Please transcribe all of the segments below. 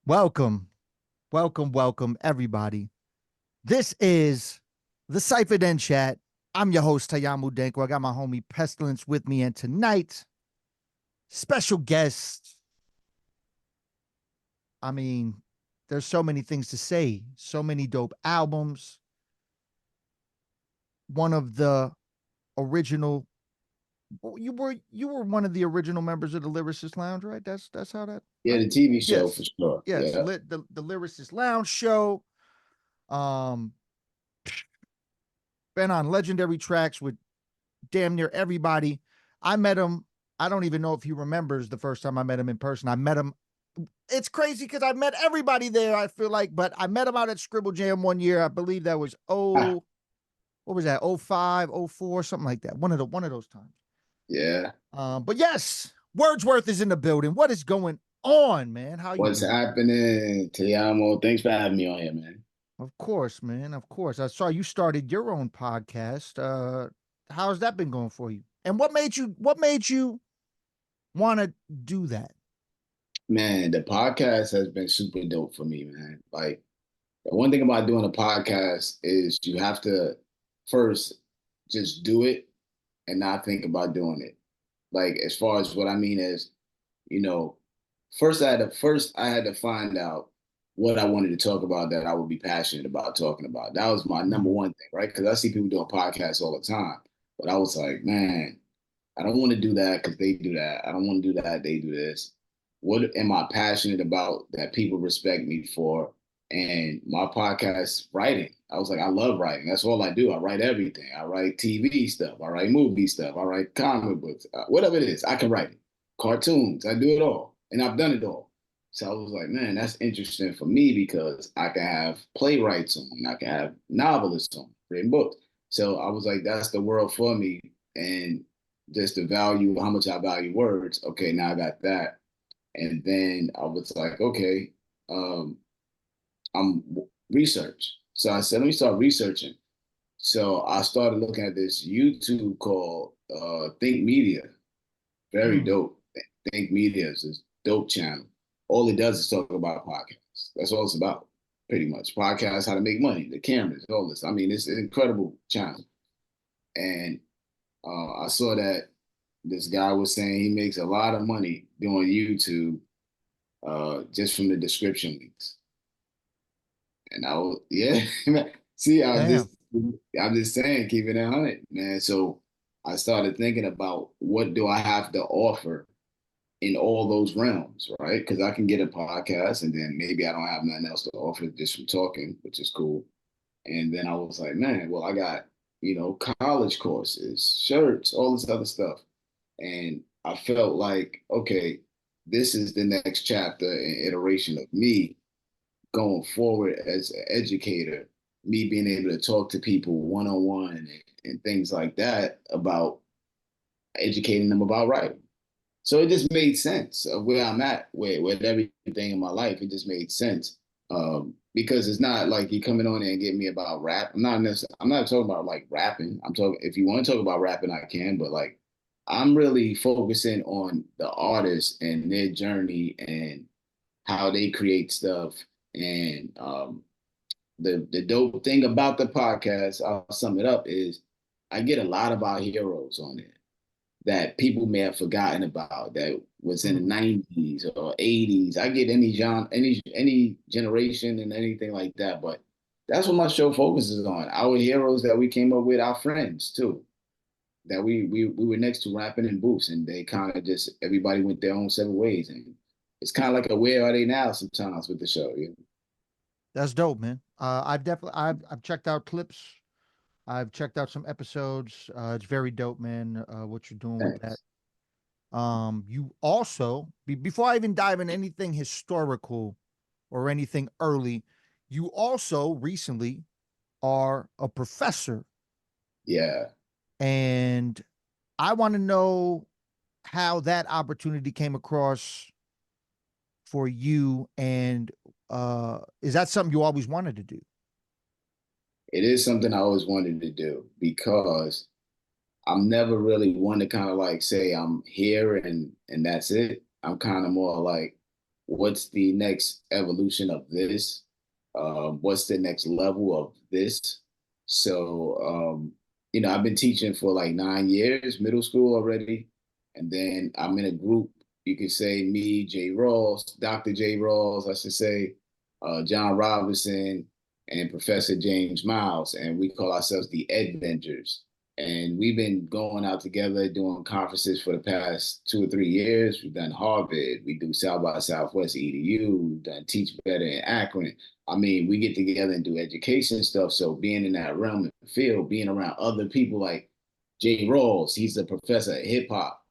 Welcome, welcome, everybody. This is the CyphaDen Chat. I'm your host, Tayamu Denko. I got my homie Pestilence with me, and tonight, special guest. I mean, there's so many things to say, so many dope albums. One of the original. You were one of the original members of the Lyricist Lounge, right? That's how that. Yeah, Right? the TV show Yes, for sure. yes. Yeah. The Lyricist Lounge show. Um, been on legendary tracks with damn near everybody. I met him. I don't even know if he remembers the first time I met him in person. I met him. It's crazy because I met everybody there, I feel like, but I met him out at Scribble Jam one year. I believe that was what was that? 05, 04, something like that. One of those times. Yeah. But yes, Wordsworth is in the building. What is going on, man? How you What's doing? happening, Tiamo? Thanks for having me on here, man. Of course, man. Of course. I saw you started your own podcast. How's that been going for you? And what made you want to do that? Man, the podcast has been super dope for me, man. Like, the one thing about doing a podcast is you have to first just do it and not think about doing it. Like, as far as what I mean is, you know, first I had to find out what I wanted to talk about that I would be passionate about talking about. That was my number Mhm. one thing, right? Because I see people doing podcasts all the time, but I was like, man, I don't want to do that because they do that. I don't want to do that. They do this. What am I passionate about that people respect me for? And my podcast writing. I was like, I love writing. That's all I do. I write everything. I write TV stuff. I write movie stuff. I write comic books. Whatever it is, I can write it. Cartoons. I do it all, and I've done it all. So I was like, man, that's interesting for me because I can have playwrights on, I can have novelists on, written books. So I was like, that's the world for me. And just the value, how much I value words. Okay, now I got that. And then I was like, okay, um, I'm research. So I said, let me start researching. So I started looking at this YouTube called Think Media. Very Mm. dope. Think Media is this dope channel. All it does is talk about podcasts. That's all it's about, pretty much. Podcasts, how to make money, the cameras, all this. I mean, it's an incredible channel. And I saw that this guy was saying he makes a lot of money doing YouTube just from the description links. And I was, yeah, see, Damn. I'm just saying, keep it 100, man. So I started thinking about what do I have to offer in all those realms, right? Because I can get a podcast and then maybe I don't have nothing else to offer just from talking, which is cool. And then I was like, man, well, I got, college courses, shirts, all this other stuff. And I felt like, okay, this is the next chapter and iteration of me going forward as an educator, me being able to talk to people one on one and things like that about educating them about writing. So it just made sense of where I'm at with everything in my life. It just made sense because it's not like you coming on there and getting me about rap. I'm not talking about like rapping. I'm talking if you want to talk about rapping, I can, but like I'm really focusing on the artist and their journey and how they create stuff. And the dope thing about the podcast, I'll sum it up, is I get a lot of our heroes on it that people may have forgotten about that was in the Mm. 90s or 80s. I get any genre, any generation and anything like that, but that's what my show focuses on. Our heroes that we came up with, our friends too, that we were next to rapping in booths, and they kind of just everybody went their own separate ways, and it's kind of like a where are they now sometimes with the show. That's dope, man. I've checked out clips. I've checked out some episodes. It's very dope, man. What you're doing with that. Thanks. You also before I even dive in anything historical or anything early, you also recently are a professor, Yeah. and I want to know how that opportunity came across for you, and is that something you always wanted to do? It is something I always wanted to do because I'm never really one to kind of like say I'm here and that's it. I'm kind of more like what's the next evolution of this? What's the next level of this? So, I've been teaching for like 9 years, middle school already. And then I'm in a group, you could say me, Jay Rawls, Dr. Jay Rawls, I should say, John Robinson, and Professor James Miles. And we call ourselves the Adventures. And we've been going out together doing conferences for the past 2 or 3 years. We've done Harvard, we do South by Southwest EDU, we've done Teach Better in Akron. I mean, we get together and do education stuff. So being in that realm and field, being around other people like Jay Rawls, he's a professor of hip hop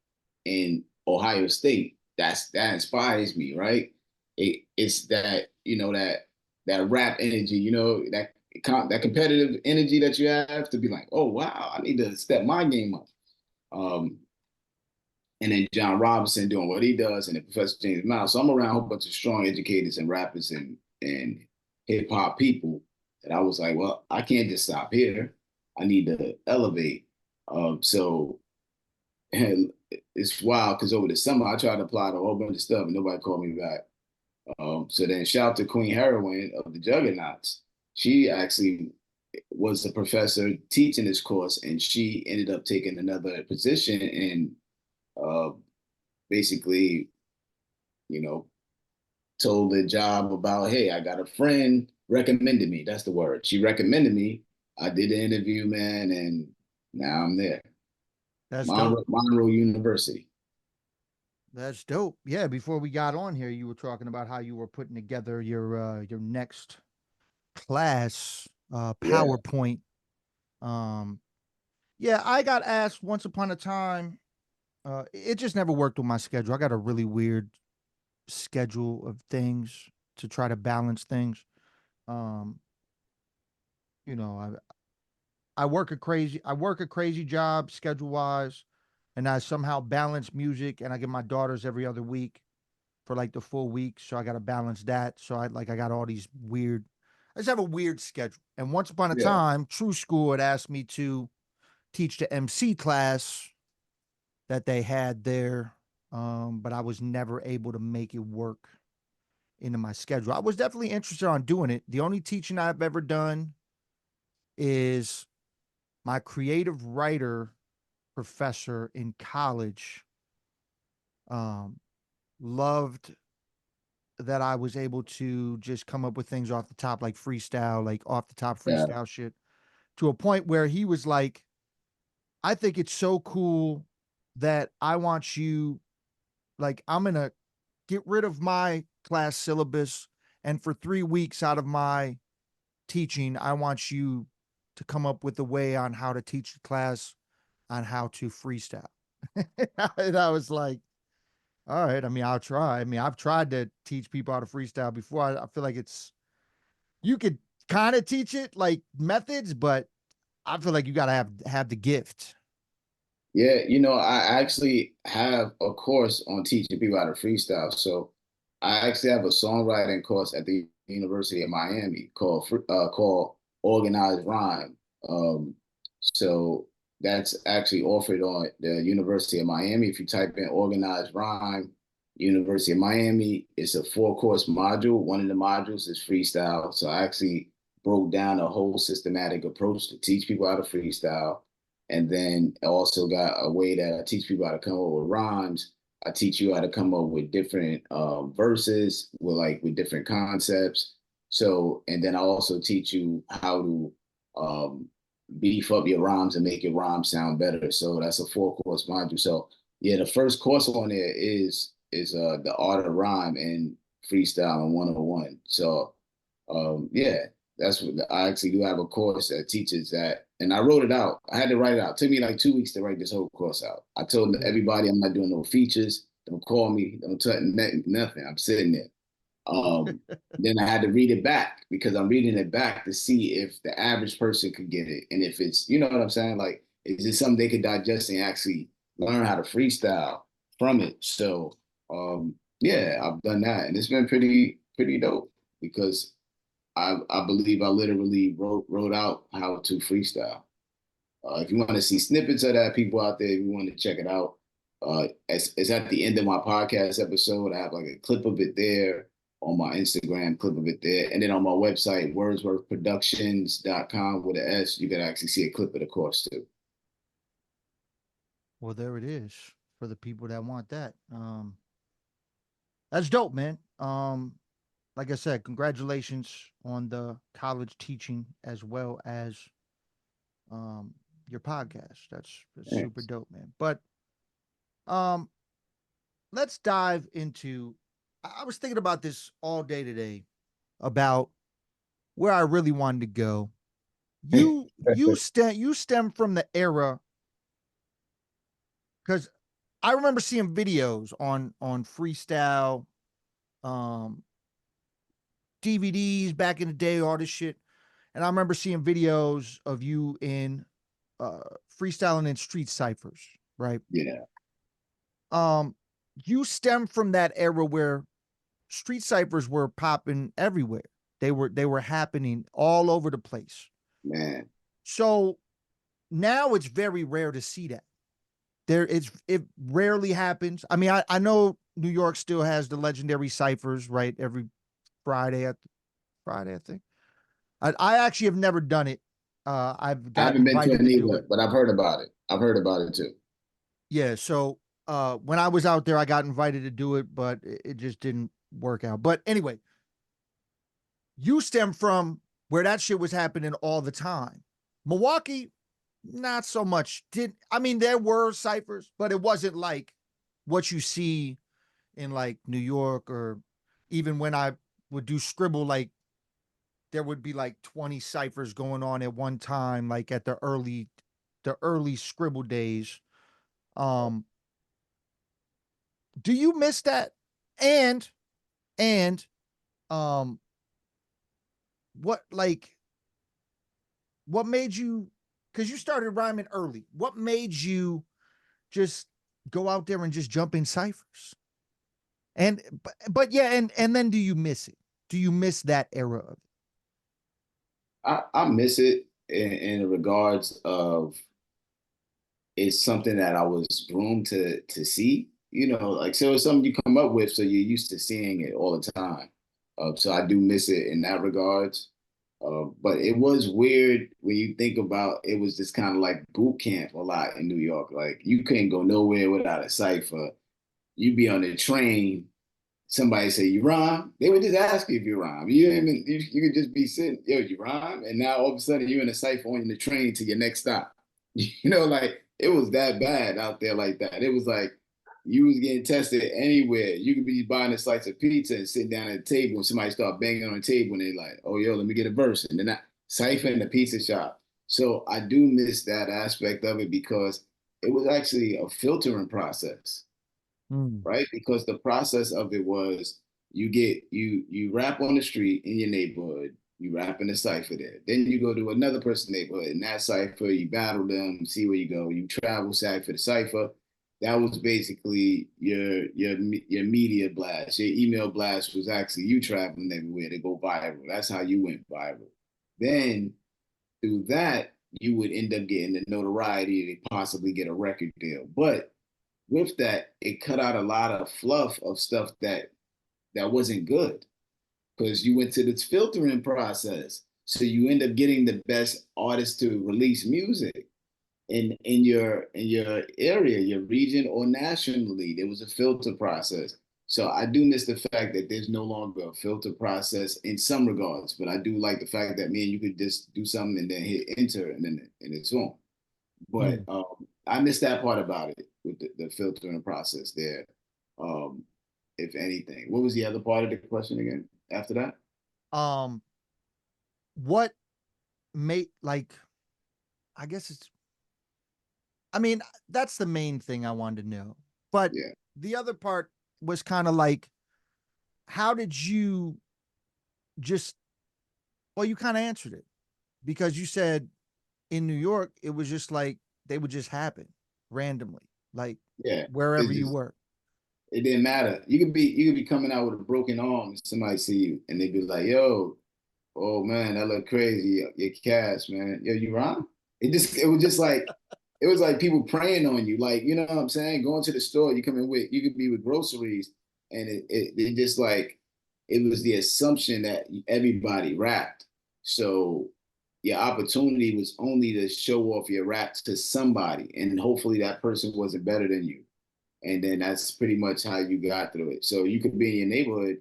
in Ohio State. That inspires me, right? It's that, that rap energy, that competitive energy that you have to be like, oh wow, I need to step my game up. And then John Robinson doing what he does, and then Professor James Miles. So I'm around a whole bunch of strong educators and rappers and hip hop people that I was like, well, I can't just stop here. I need to elevate. So and it's wild because over the summer I tried to apply to a whole bunch of stuff and nobody called me back. So then shout out to Queen Heroine of the Juggernauts. She actually was a professor teaching this course, and she ended up taking another position and basically, told the job about, hey, I got a friend recommended me. That's the word. She recommended me. I did the interview, man, and now I'm there. That's dope. Monroe University. That's dope. Yeah, before we got on here, you were talking about how you were putting together your next class Yeah. PowerPoint. Um, yeah, I got asked once upon a time. It just never worked with my schedule. I got a really weird schedule of things to try to balance things. Um, I work a crazy job schedule wise, and I somehow balance music, and I get my daughters every other week for like the full week, so I got to balance that. So I got all these weird. I just have a weird schedule. And once upon a Yeah. time, True School had asked me to teach the MC class that they had there, but I was never able to make it work into my schedule. I was definitely interested on doing it. The only teaching I've ever done is my creative writer professor in college um, loved that I was able to just come up with things off the top, like freestyle, like off the top Yeah. freestyle shit, to a point where he was like, I think it's so cool that I want you, like, I'm going to get rid of my class syllabus. And for 3 weeks out of my teaching, I want you to come up with a way on how to teach the class on how to freestyle. And I was like, all right. I mean, I'll try. I mean, I've tried to teach people how to freestyle before. I feel like you could kind of teach it like methods, but I feel like you got to have the gift. Yeah, I actually have a course on teaching people how to freestyle. So I actually have a songwriting course at the University of Miami called Organized Rhyme. So that's actually offered on the University of Miami. If you type in Organized Rhyme, University of Miami, it's a 4-course module. One of the modules is freestyle. So I actually broke down a whole systematic approach to teach people how to freestyle. And then I also got a way that I teach people how to come up with rhymes. I teach you how to come up with different verses with different concepts. So, and then I also teach you how to beef up your rhymes and make your rhymes sound better. So that's a 4-course module. So yeah, the first course on there is the art of rhyme and freestyle and 101. So yeah, that's what I actually do have a course that teaches that. And I wrote it out. I had to write it out. It took me like 2 weeks to write this whole course out. I told everybody I'm not doing no features. Don't call me. Don't touch nothing. I'm sitting there. Um, then I had to read it back because I'm reading it back to see if the average person could get it. And if it's, you know what I'm saying? Like, is it something they could digest and actually learn how to freestyle from it? So, yeah, I've done that. And it's been pretty dope because I believe I literally wrote out how to freestyle. If you want to see snippets of that, people out there, if you want to check it out, It's at the end of my podcast episode. I have like a clip of it there on my Instagram, clip of it there. And then on my website, wordsworthproductions.com with an S, you can actually see a clip of the course too. Well, there it is for the people that want that. That's dope, man. Like I said, congratulations on the college teaching as well as um your podcast. That's super Thanks. dope, man. But um let's dive into I was thinking about this all day today about where I really wanted to go. You stem from the era because I remember seeing videos on freestyle um DVDs back in the day, all this shit. And I remember seeing videos of you in uh freestyling in street ciphers, right? Yeah, Um, you stem from that era where street ciphers were popping everywhere. They were happening all over the place. man. So now it's very rare to see that. It rarely happens. I mean, I know New York still has the legendary ciphers, right? Every Friday, I think. I actually have never done it. I've I gotten haven't been to invited it to do either, it. but I've heard about it. I've heard about it too. Yeah, so when I was out there, I got invited to do it, but it just didn't work out. But anyway, you stem from where that shit was happening all the time. Milwaukee, not so much. Did I mean there were ciphers, but it wasn't like what you see in like New York or even when I would do scribble, like there would be like 20 ciphers going on at one time, like at the early scribble days. Um, do you miss that? And and um what like what made you, because you started rhyming early, what made you just go out there and just jump in ciphers? And but yeah, and then do you miss it? Do you miss that era of it? I miss it in regards of it's something that I was groomed to see. You know, like so it's something you come up with, so you're used to seeing it all the time. So I do miss it in that regards. But it was weird when you think about it was just kind of like boot camp a lot in New York. Like you couldn't go nowhere without a cipher. You'd be on the train, somebody say you rhyme, they would just ask you if you rhyme. You even you could just be sitting, yo, you rhyme, and now all of a sudden you're in a cipher on the train to your next stop. You know, like it was that bad out there like that. It was like you was getting tested anywhere. You could be buying a slice of pizza and sitting down at the table and somebody start banging on the table and they're like, oh yo, let me get a verse. And then I cipher in the pizza shop. So I do miss that aspect of it because it was actually a filtering process, Mm. right? Because the process of it was you rap on the street in your neighborhood, you rap in a cipher there. Then you go to another person's neighborhood in that cipher, you battle them, see where you go. You travel cipher to cipher. That was basically your media blast. Your email blast was actually you traveling everywhere to go viral. That's how you went viral. Then through that, you would end up getting the notoriety to possibly get a record deal. But with that, it cut out a lot of fluff of stuff that wasn't good because you went to this filtering process. So you end up getting the best artists to release music in your area, your region, or nationally. There was a filter process. So I do miss the fact that there's no longer a filter process in some regards, but I do like the fact that me and you could just do something and then hit enter and it's on. But Mm. I missed that part about it with the filtering process there. Um, if anything, what was the other part of the question again after that? Um, what made like I guess it's I mean, that's the main thing I wanted to know. But Yeah, the other part was kind of like, how did you just, well, you kind of answered it because you said in New York, it was just like they would just happen randomly, like yeah. wherever It's you just were. it didn't matter. You could be coming out with a broken arm and somebody see you and they'd be like, "Yo, oh man, that look crazy. Your cast, man. Yo, you rhyme?" It was just like it was like people preying on you. Like, you know what I'm saying? Going to the store, you come in with, you could be with groceries, and it just like, it was the assumption that everybody rapped. So your opportunity was only to show off your rap to somebody, and hopefully that person wasn't better than you. And then that's pretty much how you got through it. So you could be in your neighborhood.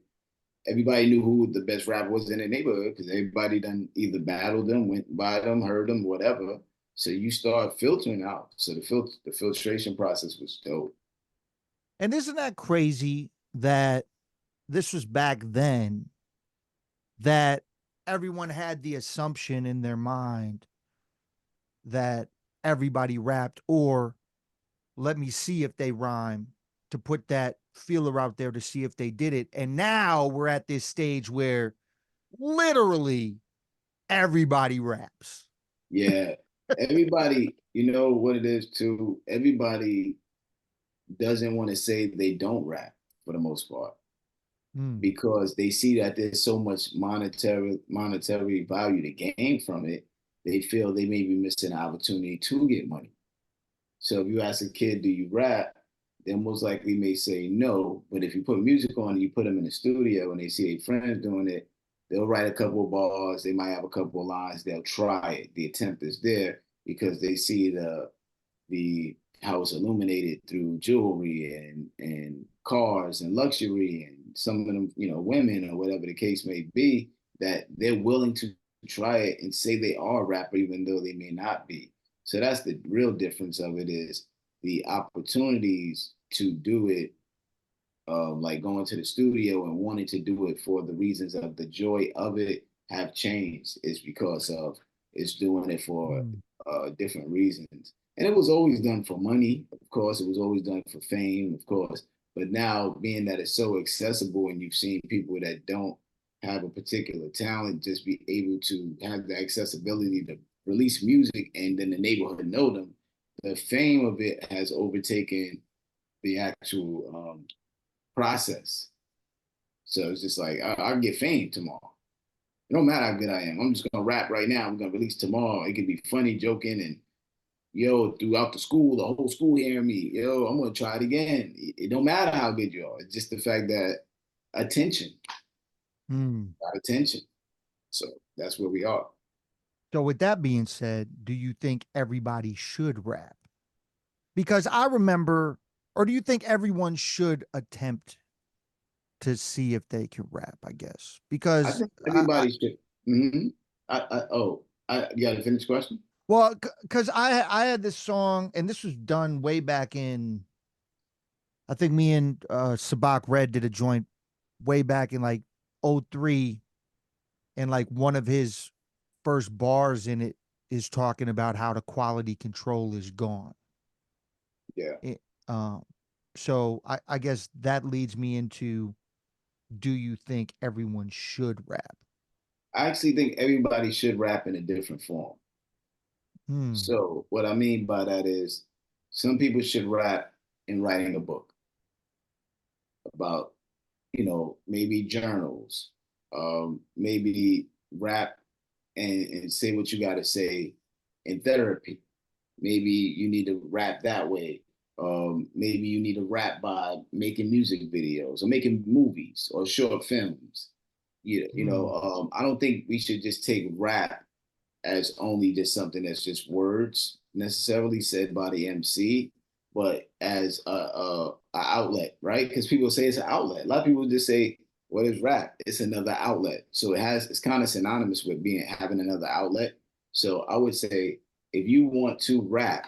Everybody knew who the best rapper was in the neighborhood because everybody done either battled them, went by them, heard them, whatever. So you start filtering out. So the filtration process was dope. And isn't that crazy that this was back then, that everyone had the assumption in their mind that everybody rapped, or let me see if they rhyme, to put that feeler out there to see if they did it. And now we're at this stage where literally everybody raps. Yeah. Everybody, you know what it is too. Everybody doesn't want to say they don't rap for the most part Mm. because they see that there's so much monetary value to gain from it. They feel they may be missing an opportunity to get money. So if you ask a kid, do you rap? They most likely may say no. But if you put music on and you put them in the studio and they see their friends doing it, they'll write a couple of bars. They might have a couple of lines. They'll try it. The attempt is there because they see the how it's illuminated through jewelry and cars and luxury and some of them, you know, women or whatever the case may be, that they're willing to try it and say they are a rapper even though they may not be. So that's the real difference of it, is the opportunities to do it, like going to the studio and wanting to do it for the reasons of the joy of it, have changed. It's because of, it's doing it for Mm. different reasons. And it was always done for money, of course. It was always done for fame, of course. But now, being that it's so accessible and you've seen people that don't have a particular talent just be able to have the accessibility to release music and then the neighborhood know them, the fame of it has overtaken the actual process. So it's just like, I'll get fame tomorrow. It don't matter how good I am. I'm just gonna rap right now. I'm gonna release tomorrow. It could be funny, joking, and yo, throughout the school, the whole school hearing me. Yo, I'm gonna try it again. It don't matter how good you are. It's just the fact that attention, Mm. got attention. So that's where we are. So, with that being said, do you think everybody should rap? Because I remember, or do you think everyone should attempt to see if they can rap? I guess I because think everybody should. Mm-hmm. You got to finish the question? well, because I had this song, and this was done way back in. I think me and Sabak Red did a joint way back in like '03, and like one of his first bars in it is talking about how the quality control is gone. Yeah. It, um, so I guess that leads me into, do you think everyone should rap? I actually think everybody should rap in a different form. Hmm. So what I mean by that is some people should rap in writing a book about, you know, maybe journals, maybe rap and say what you got to say in therapy. Maybe you need to rap that way. Maybe you need to rap by making music videos or making movies or short films. Hmm. I don't think we should just take rap as only just something that's just words necessarily said by the MC, but as a outlet, right? Because people say it's an outlet. A lot of people just say, "What is rap?" It's another outlet. So it's kind of synonymous with being having another outlet. So I would say if you want to rap,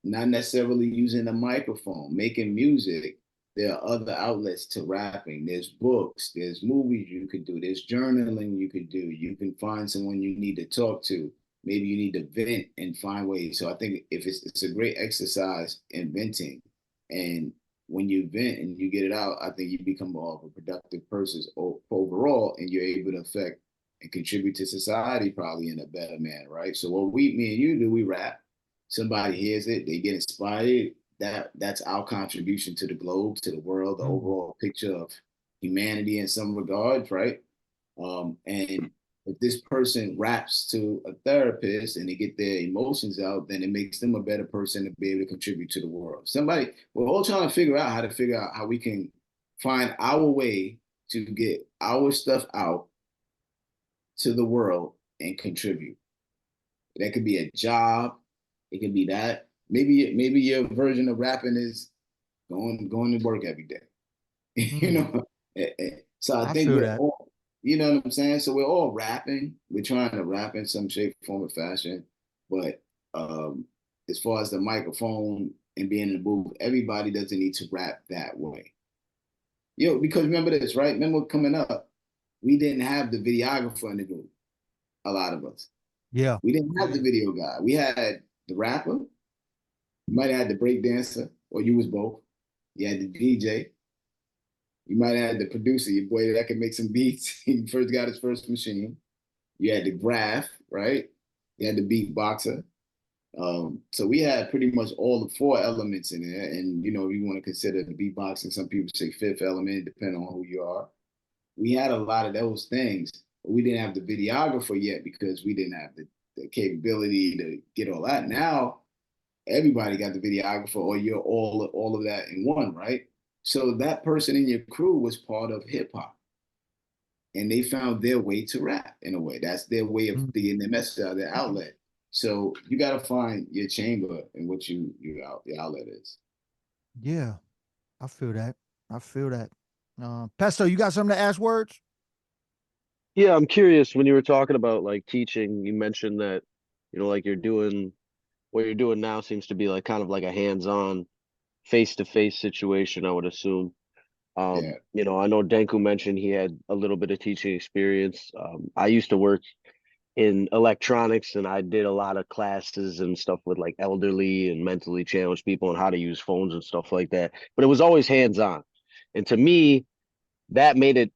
not necessarily using a microphone, making music. There are other outlets to rapping. There's books, there's movies you could do, there's journaling you could do. You can find someone you need to talk to. Maybe you need to vent and find ways. So I think if it's a great exercise in venting. And when you vent and you get it out, I think you become more of a productive person overall, and you're able to affect and contribute to society probably in a better manner, right? So what me and you do, we rap, somebody hears it, they get inspired. That's our contribution to the globe, to the world, the Hmm. overall picture of humanity in some regards, right? And if this person raps to a therapist and they get their emotions out, then it makes them a better person to be able to contribute to the world. We're all trying to figure out how we can find our way to get our stuff out to the world and contribute. That could be a job. It could be that. Maybe your version of rapping is going to work every day. You Mm, know. So I I think feel we're that. all, you know what I'm saying? So we're all rapping. We're trying to rap in some shape, form, or fashion. But as far as the microphone and being in the booth, everybody doesn't need to rap that way. Because remember this, right? Remember coming up, we didn't have the videographer in the group. A lot of us. Yeah. We didn't have the video guy. We had the rapper. You might have had the break dancer, or you was both. You had the DJ. You might have had the producer, your boy that can make some beats. He first got his first machine. You had the graph, right? You had the beatboxer. So we had pretty much all the four elements in there. And you want to consider the beatboxing, some people say fifth element, depending on who you are. We had a lot of those things, but we didn't have the videographer yet because we didn't have the capability to get all that. Now everybody got the videographer, or you're all of that in one, right? So that person in your crew was part of hip hop, and they found their way to rap in a way. That's their way of Mm, getting their message out, their outlet. So you got to find your chamber and what your outlet is. yeah. I feel that. I feel that. Pesto, you got something to ask words? Yeah, I'm curious when you were talking about like teaching, you mentioned that, like you're doing what you're doing now seems to be like kind of like a hands-on face-to-face situation, I would assume. Yeah, I know Denku mentioned he had a little bit of teaching experience. I used to work in electronics and I did a lot of classes and stuff with like elderly and mentally challenged people and how to use phones and stuff like that. But it was always hands-on. And to me, that made it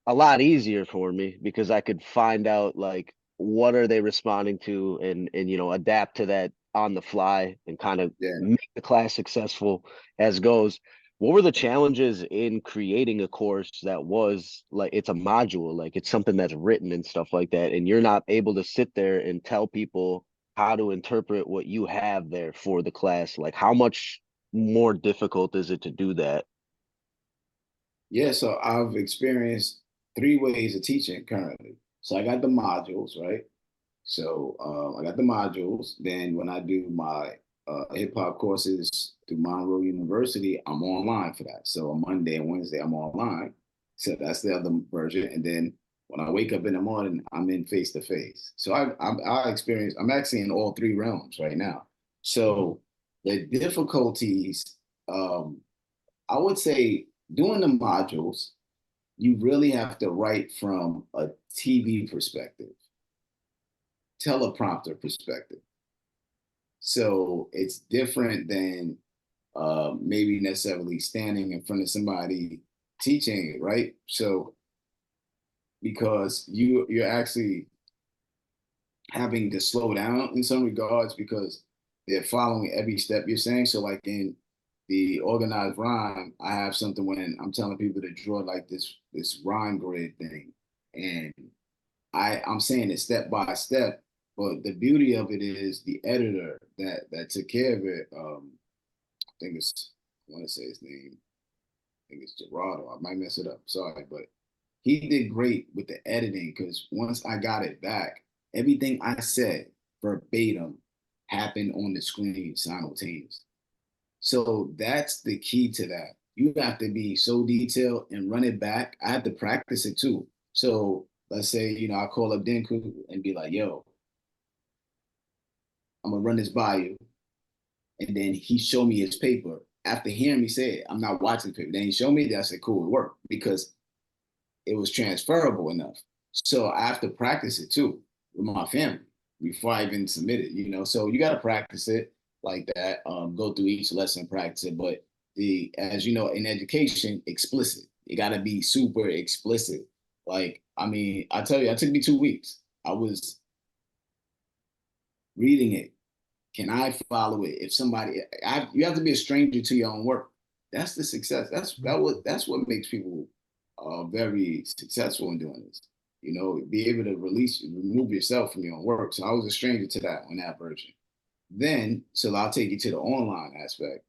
a lot easier for me because I could find out like what are they responding to and adapt to that on the fly and kind of yeah. make the class successful as goes. What were the challenges in creating a course that was like it's a module, like it's something that's written and stuff like that, and you're not able to sit there and tell people how to interpret what you have there for the class? Like how much more difficult is it to do that? Yeah, so I've experienced three ways of teaching currently. So I got the modules, right? So I got the modules. Then when I do my hip hop courses through Monroe University, I'm online for that. So on Monday and Wednesday, I'm online. So that's the other version. And then when I wake up in the morning, I'm in face to face. So I experience. I'm actually in all three realms right now. Mm, So the difficulties, um, I would say, doing the modules, you really have to write from a TV perspective, teleprompter perspective. So it's different than maybe necessarily standing in front of somebody teaching it, right? So because you're actually having to slow down in some regards because they're following every step you're saying. So like in the organized rhyme, I have something when I'm telling people to draw like this rhyme grid thing. And I'm saying it step by step, but the beauty of it is the editor that took care of it. I think I want to say his name. I think it's Gerardo. I might mess it up. Sorry, but he did great with the editing because once I got it back, everything I said verbatim happened on the screen simultaneously. So that's the key to that. You have to be so detailed and run it back. I have to practice it too. So let's say, I call up Dinku and be like, yo, I'm gonna run this by you. And then he showed me his paper. After hearing me say it, I'm not watching the paper. Then he showed me that I said, cool, it worked because it was transferable enough. So I have to practice it too with my family before I even submit it. So you got to practice it like that. Go through each lesson, practice it. But as you know, in education, explicit. You got to be super explicit. Like, I mean, I tell you, it took me 2 weeks. I was reading it. Can I follow it? If somebody, you have to be a stranger to your own work. That's the success. mm. That's what makes people very successful in doing this. be able to remove yourself from your own work. So I was a stranger to that on that version. Then, so I'll take you to the online aspect.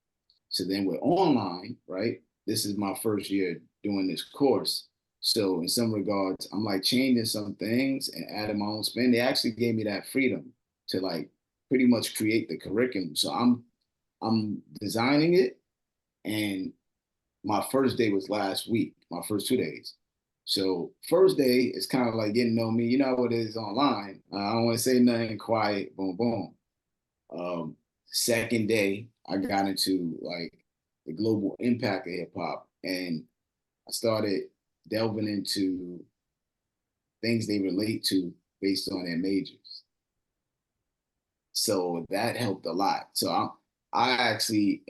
So then with online, right? This is my first year doing this course. So in some regards, I'm like changing some things and adding my own spin. They actually gave me that freedom to like pretty much create the curriculum. So I'm designing it, and my first day was last week, my first 2 days. So first day is kind of like getting to know me. You know what it is online. I don't want to say nothing, quiet, boom, boom. Second day, I got into like the global impact of hip hop, and I started delving into things they relate to based on their majors. So that helped a lot. So I actually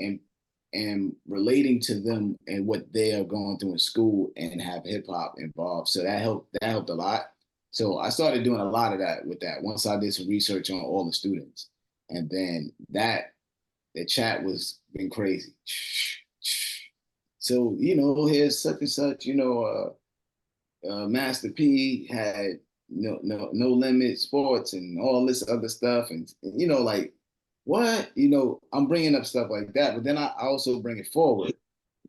am relating to them and what they are going through in school and have hip hop involved. So that helped a lot. So I started doing a lot of that with that once I did some research on all the students. And then the chat was been crazy. So, here's such and such, Master P had no limit sports and all this other stuff. And like what? I'm bringing up stuff like that, but then I also bring it forward.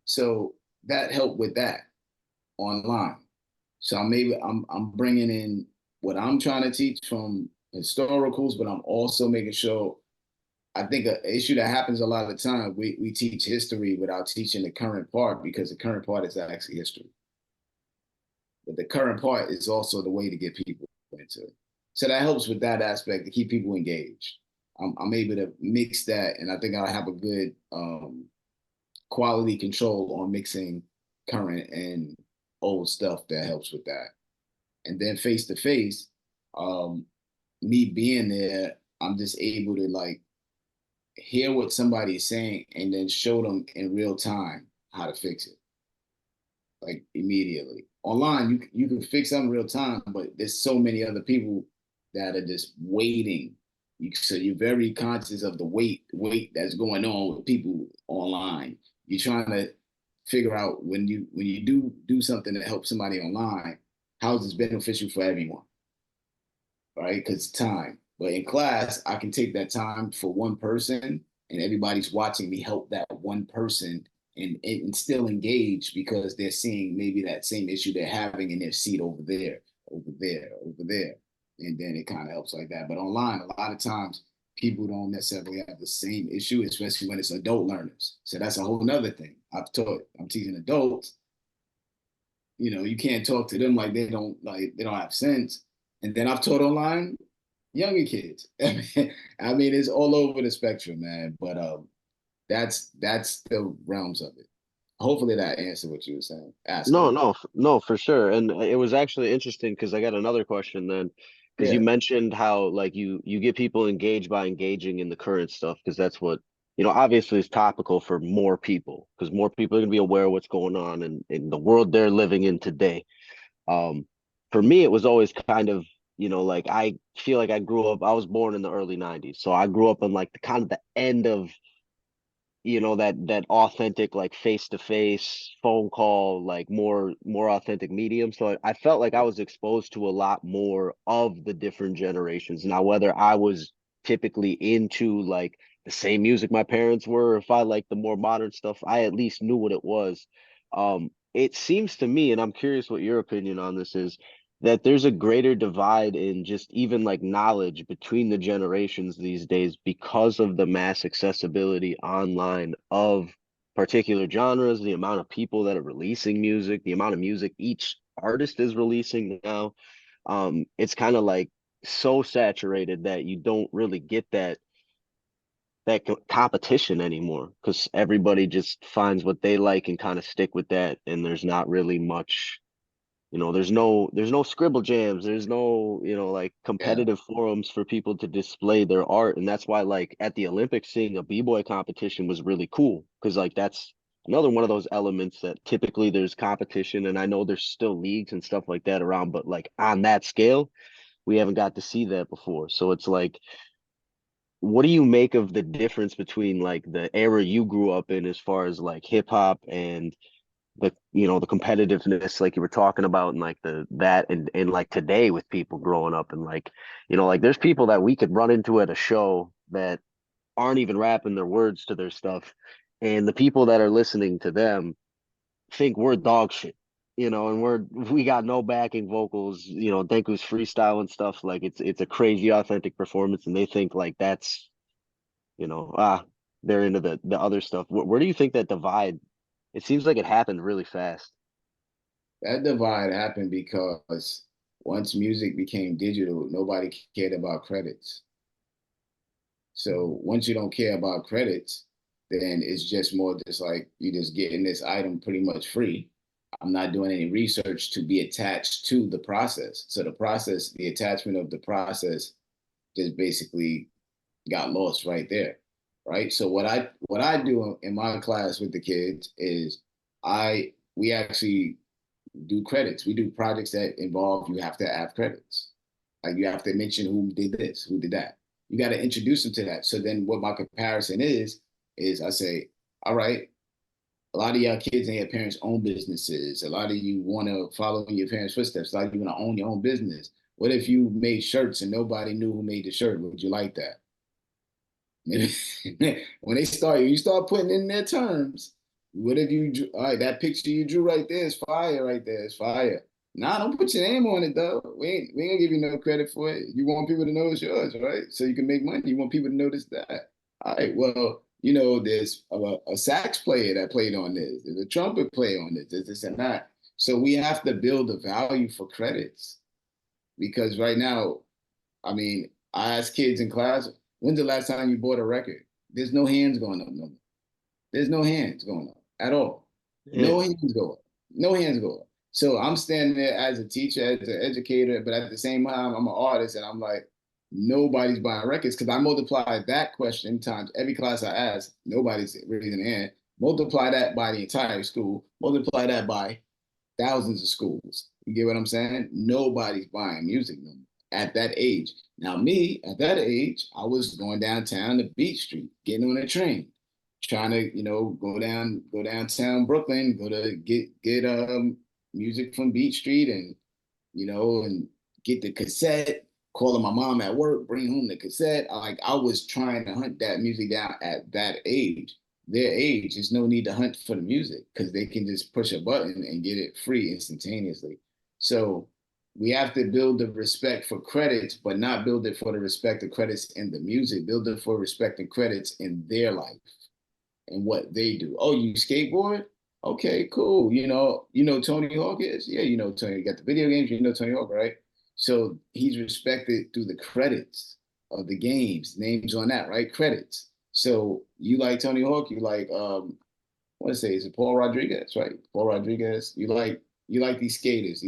So that helped with that online. So I'm bringing in what I'm trying to teach from historicals, but I'm also making sure. I think an issue that happens a lot of the time, we teach history without teaching the current part, because the current part is actually history. But the current part is also the way to get people into it. So that helps with that aspect to keep people engaged. I'm able to mix that, and I think I have a good quality control on mixing current and old stuff that helps with that. And then face to face, me being there, I'm just able to like hear what somebody is saying and then show them in real time how to fix it, like immediately. Online, you can fix something real time, but there's so many other people that are just waiting. So you're very conscious of the wait that's going on with people online. You're trying to figure out when you do something that helps somebody online, how is this beneficial for everyone, right? Because time. But in class, I can take that time for one person, and everybody's watching me help that one person and still engage, because they're seeing maybe that same issue they're having in their seat over there, over there, over there. And then it kind of helps like that. But online, a lot of times people don't necessarily have the same issue, especially when it's adult learners. So that's a whole nother thing. I'm teaching adults, you can't talk to them like they don't have sense. And then I've taught online younger kids. I mean, it's all over the spectrum, man. But that's the realms of it. Hopefully that answered what you were saying, No, asking. no, no, for sure. And it was actually interesting because I got another question then, because you Yeah, mentioned how like you get people engaged by engaging in the current stuff, because that's what, obviously is topical for more people, because more people are gonna be aware of what's going on in the world they're living in today. Um, for me, it was always kind of, like I feel like I was born in the early 90s. So I grew up in like the kind of the end of that authentic like face to face phone call, like more authentic medium. So I felt like I was exposed to a lot more of the different generations. Now whether I was typically into like the same music my parents were, if I like the more modern stuff, I at least knew what it was. It seems to me, and I'm curious what your opinion on this is, that there's a greater divide in just even like knowledge between the generations these days because of the mass accessibility online of particular genres, the amount of people that are releasing music, the amount of music each artist is releasing now. It's kind of like so saturated that you don't really get that competition anymore, because everybody just finds what they like and kind of stick with that, and there's not really much, there's no scribble jams. There's no, like yeah, competitive forums for people to display their art. And that's why like at the Olympics, seeing a B-boy competition was really cool. Cause like that's another one of those elements that typically there's competition. And I know there's still leagues and stuff like that around, but like on that scale, we haven't got to see that before. So it's like, what do you make of the difference between like the era you grew up in as far as like hip hop and the the competitiveness like you were talking about, and like that and like today with people growing up, and like like there's people that we could run into at a show that aren't even rapping their words to their stuff, and the people that are listening to them think we're dog shit, and we got no backing vocals, think who's freestyle and stuff, like it's a crazy authentic performance, and they think like that's they're into the other stuff. Where do you think that divide, it seems like it happened really fast. That divide happened because once music became digital, nobody cared about credits. So once you don't care about credits, then it's just more just like you just getting this item pretty much free. I'm not doing any research to be attached to the process. So the process, the attachment of the process just basically got lost right there. Right. So what I do in my class with the kids is we actually do credits. We do projects that involve you have to have credits. Like you have to mention who did this, who did that. You got to introduce them to that. So then what my comparison is I say, all right, a lot of y'all kids and your parents own businesses. A lot of you want to follow in your parents' footsteps. A lot of you want to own your own business. What if you made shirts and nobody knew who made the shirt? Would you like that? When you start putting in their terms, what if you all right, that picture you drew right there is fire right there. It's fire. Nah, don't put your name on it though. We ain't gonna give you no credit for it. You want people to know it's yours, right? So you can make money. You want people to notice that. All right, well, there's a sax player that played on this, there's a trumpet player on this and that. So we have to build a value for credits because right now, I mean, I ask kids in class, when's the last time you bought a record? There's no hands going up no more. There's no hands going up at all. Yeah. No hands go up. No hands go up. So I'm standing there as a teacher, as an educator, but at the same time, I'm an artist, and I'm like, nobody's buying records because I multiply that question times every class I ask, nobody's raising their hand. Multiply that by the entire school. Multiply that by thousands of schools. You get what I'm saying? Nobody's buying music no more at that age. Now, me at that age, I was going downtown to Beach Street, getting on a train, trying to, go downtown Brooklyn, go to get music from Beach Street, and and get the cassette, calling my mom at work, bring home the cassette. I was trying to hunt that music down at that age. Their age, there's no need to hunt for the music because they can just push a button and get it free instantaneously. So we have to build the respect for credits, but not build it for the respect of credits in the music. Build it for respect and credits in their life and what they do. Oh, you skateboard? Okay, cool. Tony Hawk is? Yeah, Tony. You got the video games, Tony Hawk, right? So he's respected through the credits of the games, names on that, right? Credits. So you like Tony Hawk, you like I want to say, is it Paul Rodriguez, right? Paul Rodriguez. You like these skaters,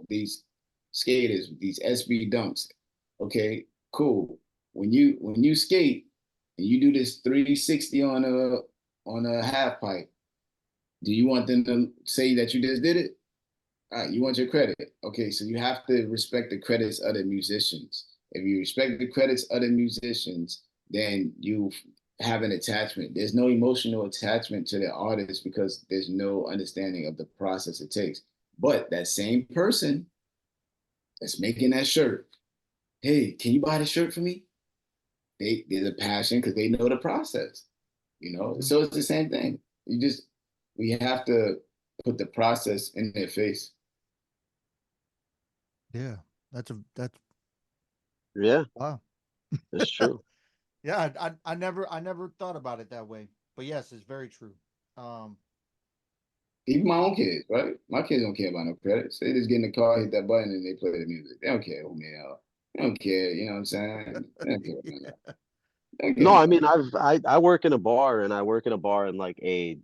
these skaters, these SB dunks. Okay, cool. When you skate and you do this 360 on a half pipe, do you want them to say that you just did it? All right, you want your credit. Okay, so you have to respect the credits of the musicians. If you respect the credits of the musicians, then you have an attachment. There's no emotional attachment to the artist because there's no understanding of the process it takes. But that same person that's making that shirt, hey, can you buy the shirt for me? There's a passion because they know the process, So it's the same thing. We have to put the process in their face. Yeah, that's Yeah, wow. that's true. Yeah, I never thought about it that way, but yes, it's very true. Um, Even my own kids, right? My kids don't care about no credits. They just get in the car, hit that button, and they play the music. They don't care who me out. They don't care, you know what I'm saying? They don't care about that. yeah. They don't care No, I about mean I work in a bar, and I work in a bar in like a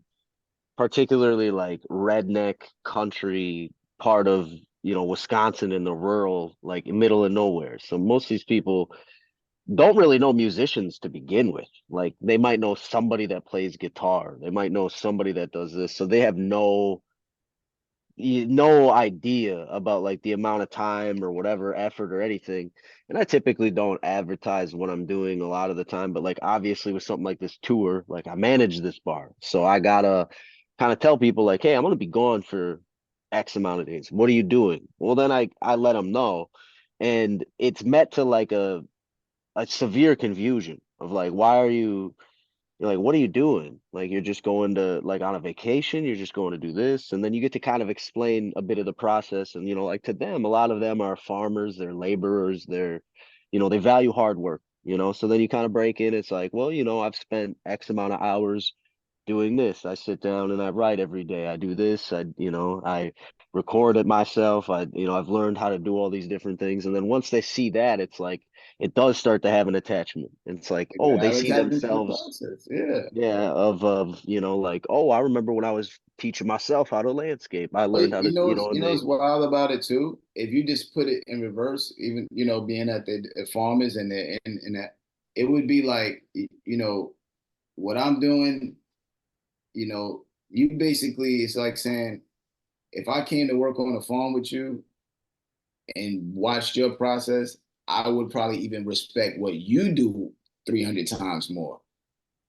particularly like redneck country part of Wisconsin, in the rural, like middle of nowhere. So most of these people don't really know musicians to begin with. Like they might know somebody that plays guitar, they might know somebody that does this, so they have no idea about like the amount of time or whatever effort or anything. And I typically don't advertise what I'm doing a lot of the time, but like obviously with something like this tour, like I manage this bar, so I gotta kind of tell people like, hey, I'm gonna be gone for X amount of days. What are you doing? Well, then I let them know, and it's met to like a severe confusion of like, why are you? You're like, what are you doing? Like, you're just going to like on a vacation, you're just going to do this. And then you get to kind of explain a bit of the process. And, like to them, a lot of them are farmers, they're laborers, they value hard work. So then you kind of break in, it's like, well, I've spent X amount of hours doing this. I sit down and I write every day. I do this. I record it myself. I've learned how to do all these different things. And then once they see that, it's like, it does start to have an attachment. It's like, Like oh, that they was see happening in the themselves, process. Yeah. yeah, like, oh, I remember when I was teaching myself how to landscape. I learned But how to, you and know they what's wild about it too? If you just put it in reverse, even being at the farmers and that, it would be like what I'm doing. You basically, it's like saying, if I came to work on a farm with you and watched your process, I would probably even respect what you do 300 times more.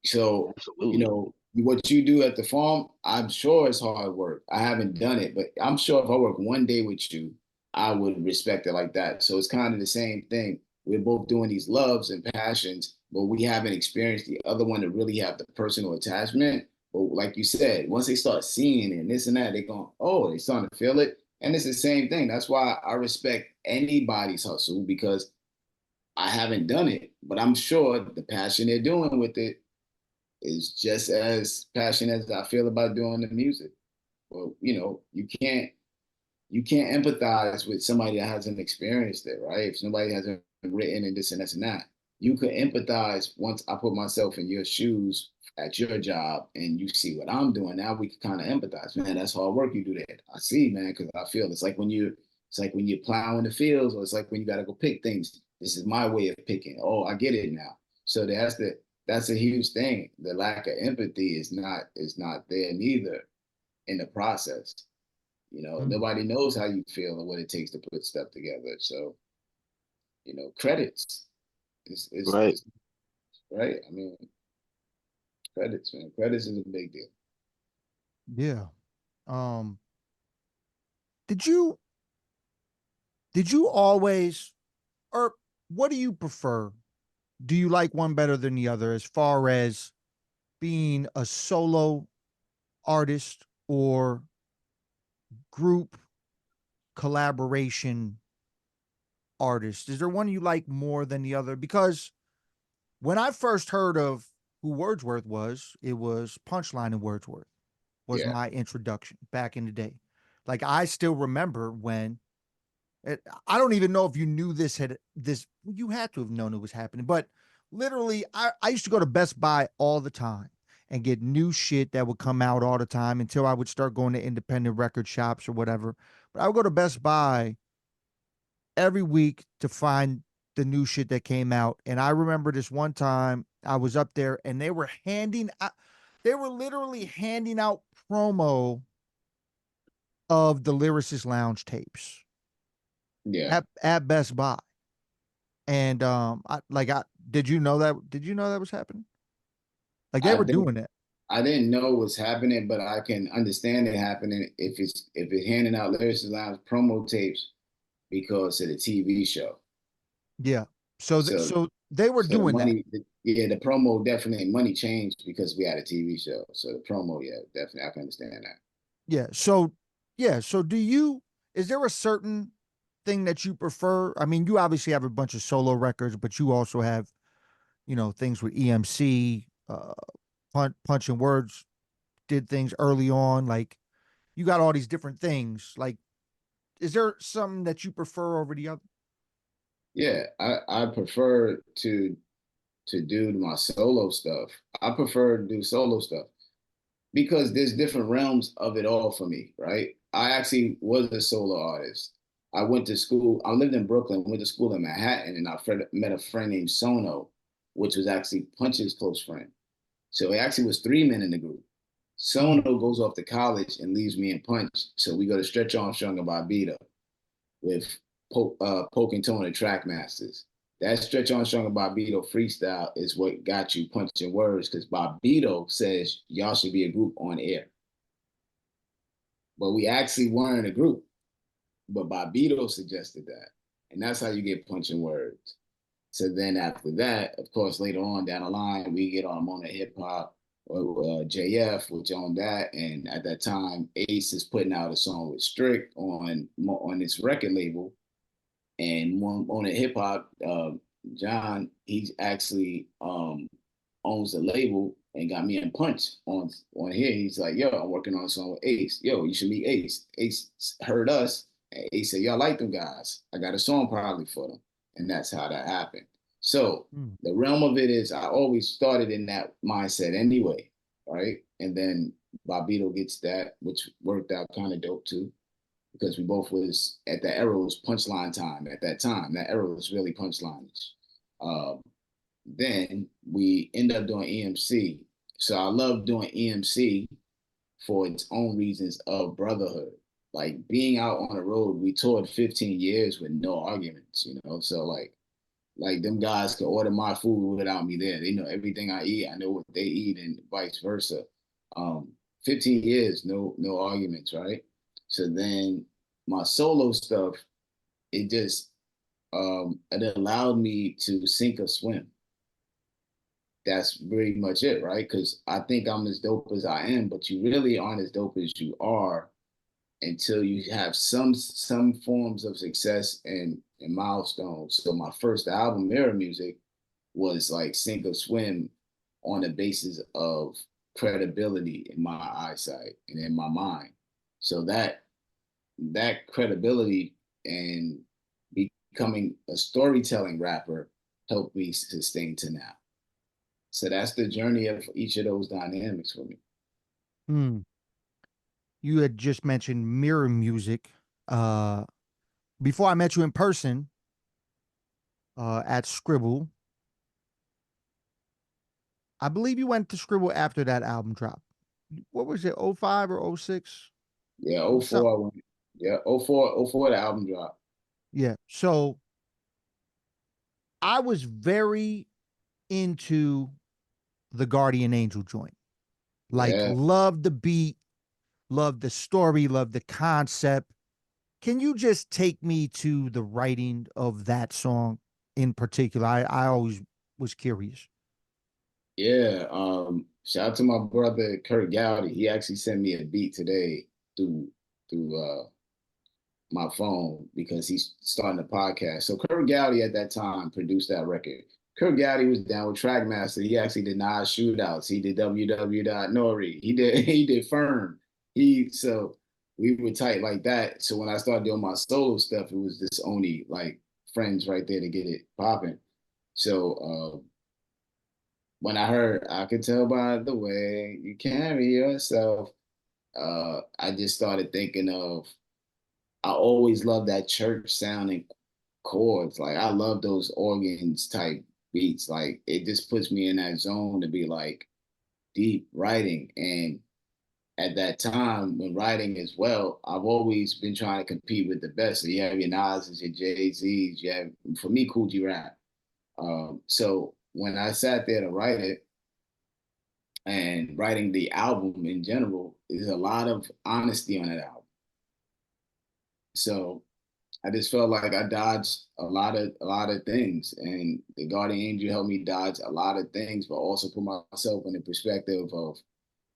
So, absolutely, what you do at the farm, I'm sure it's hard work. I haven't done it, but I'm sure if I work one day with you, I would respect it like that. So it's kind of the same thing. We're both doing these loves and passions, but we haven't experienced the other one to really have the personal attachment. But like you said, once they start seeing it and this and that, they're going, oh, they're starting to feel it. And it's the same thing. That's why I respect anybody's hustle because I haven't done it, but I'm sure the passion they're doing with it is just as passionate as I feel about doing the music. Well, you can't empathize with somebody that hasn't experienced it, right? If somebody hasn't written and this and this and that, you could empathize once I put myself in your shoes at your job and you see what I'm doing. Now we can kind of empathize. Man, that's hard work you do that. I see, man, because I feel it's like when you're plowing the fields, or it's like when you gotta go pick things. This is my way of picking. Oh, I get it now. So that's a huge thing. The lack of empathy is not there neither in the process. Mm. Nobody knows how you feel and what it takes to put stuff together. So, credits right. is right. I mean, credits, man. Credits is a big deal. Yeah. Um, did you did you always, or what do you prefer? Do you like one better than the other as far as being a solo artist or group collaboration artist? Is there one you like more than the other? Because when I first heard of who Wordsworth was, it was Punchline and Wordsworth was Yeah, my introduction back in the day. Like I still remember when I don't even know if you knew this. You had to have known it was happening, but literally, I used to go to Best Buy all the time and get new shit that would come out all the time until I would start going to independent record shops or whatever. But I would go to Best Buy every week to find the new shit that came out. And I remember this one time I was up there and they were literally handing out promo of the Lyricist Lounge tapes yeah. at Best Buy. And did you know that was happening? Like they I were think doing that. I didn't know what's happening, but I can understand it happening if it's handing out Lyricist Lounge promo tapes because of the TV show. Yeah. So So so they were so the doing that. money, yeah, the promo definitely money changed because we had a TV show. So the promo, yeah, definitely I can understand that. Yeah. So yeah, so is there a certain thing that you prefer? I mean, you obviously have a bunch of solo records, but you also have, things with EMC, Punch and Words did things early on. Like you got all these different things. Like, is there something that you prefer over the other? Yeah, I prefer to do my solo stuff. I prefer to do solo stuff because there's different realms of it all for me, right? I actually was a solo artist. I went to school. I lived in Brooklyn, went to school in Manhattan, and met a friend named Sono, which was actually Punch's close friend. So it actually was three men in the group. Mm. Sono goes off to college and leaves me and Punch. So we go to Stretch Armstrong and Bobito with Poke and Tone and Track Masters. That Stretch Armstrong and Bobito freestyle is what got you punching words because Bobito says y'all should be a group on air. but we actually weren't a group. But Bobito suggested that. And that's how you get punching words. So then after that, of course, later on down the line, we get on Mona Hip Hop or JF, which owned that. And at that time, Ace is putting out a song with Strick on this record label. And Mona Hip Hop, John, he's actually owns the label and got me in Punch on here. He's like, yo, I'm working on a song with Ace. Yo, you should meet Ace. Ace heard us. And Ace said, y'all like them guys. I got a song probably for them. And that's how that happened. So the realm of it is I always started in that mindset anyway, right? And then Bobito gets that, which worked out kind of dope too, because we both was at that era was punchline time at that time. That era was really punchline-ish. Then we end up doing EMC. So I love doing EMC for its own reasons of brotherhood. Like being out on the road, we toured 15 years with no arguments, you know? So like them guys could order my food without me there. They know everything I eat. I know what they eat and vice versa. 15 years, no arguments, right? So then my solo stuff, it just it allowed me to sink or swim. That's very much it, right? Because I think I'm as dope as I am, but you really aren't as dope as you are until you have some forms of success and milestones. So my first album, Mirror Music, was like sink or swim on the basis of credibility in my eyesight and in my mind. So that credibility and becoming a storytelling rapper helped me sustain to now. So that's the journey of each of those dynamics for me. You had just mentioned Mirror Music. Before I met you in person at Scribble, I believe you went to Scribble after that album drop. What was it, 05 or 06? Yeah, 04. Yeah, 04 the album dropped. Yeah. So I was very into the Guardian Angel joint. Like, love the beat, love the story, love the concept. Can you just take me to the writing of that song in particular? I always was curious. Yeah. Shout out to my brother Kurt Gowdy. He actually sent me a beat today through my phone because he's starting a podcast. So Kurt Gowdy at that time produced that record. Kurt Gowdy was down with Trackmaster. He actually did Nas Shootouts. He did WW.Nori. He did Firm. So we were tight like that. So when I started doing my solo stuff, it was just only like friends right there to get it popping. So when I heard I could tell by the way you carry yourself, I just started thinking of I always loved that church sounding chords. Like I love those organs type beats. Like it just puts me in that zone to be like deep writing. And at that time when writing as well, I've always been trying to compete with the best. So you have your Nas's, your Jay-Z's, you have for me Cool G Rap. So when I sat there to write it and writing the album in general, there's a lot of honesty on that album. So I just felt like I dodged a lot of things, and the Guardian Angel helped me dodge a lot of things, but also put myself in the perspective of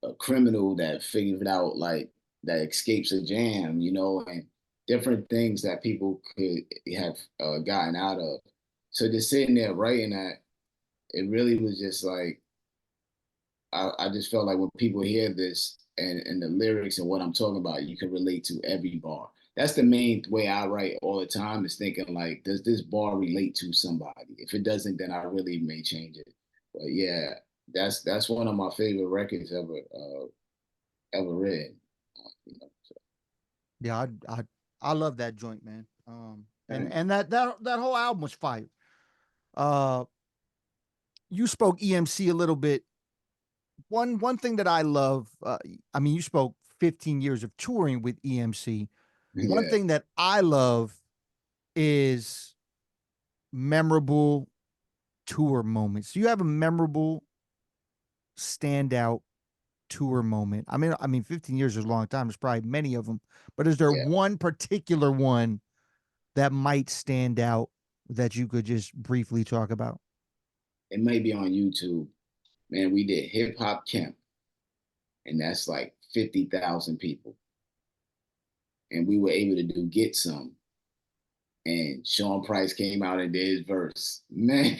a criminal that figured out like that escapes a jam, you know, and different things that people could have gotten out of. So just sitting there writing that, it really was just like I just felt like when people hear this and the lyrics and what I'm talking about, you can relate to every bar. That's the main way I write all the time is thinking like, does this bar relate to somebody? If it doesn't, then I really may change it. But yeah, that's one of my favorite records ever read. You know, so. Yeah, I love that joint, man. And that whole album was fire. You spoke EMC a little bit. One thing that I love, I mean, you spoke 15 years of touring with EMC. One Yeah. thing that I love is memorable tour moments. Do you have a memorable standout tour moment? I mean, 15 years is a long time. There's probably many of them, but is there Yeah, one particular one that might stand out that you could just briefly talk about? it may be on YouTube. Man, we did Hip Hop Camp, and that's like 50,000 people. And we were able to do Get Some. And Sean Price came out and did his verse. Man,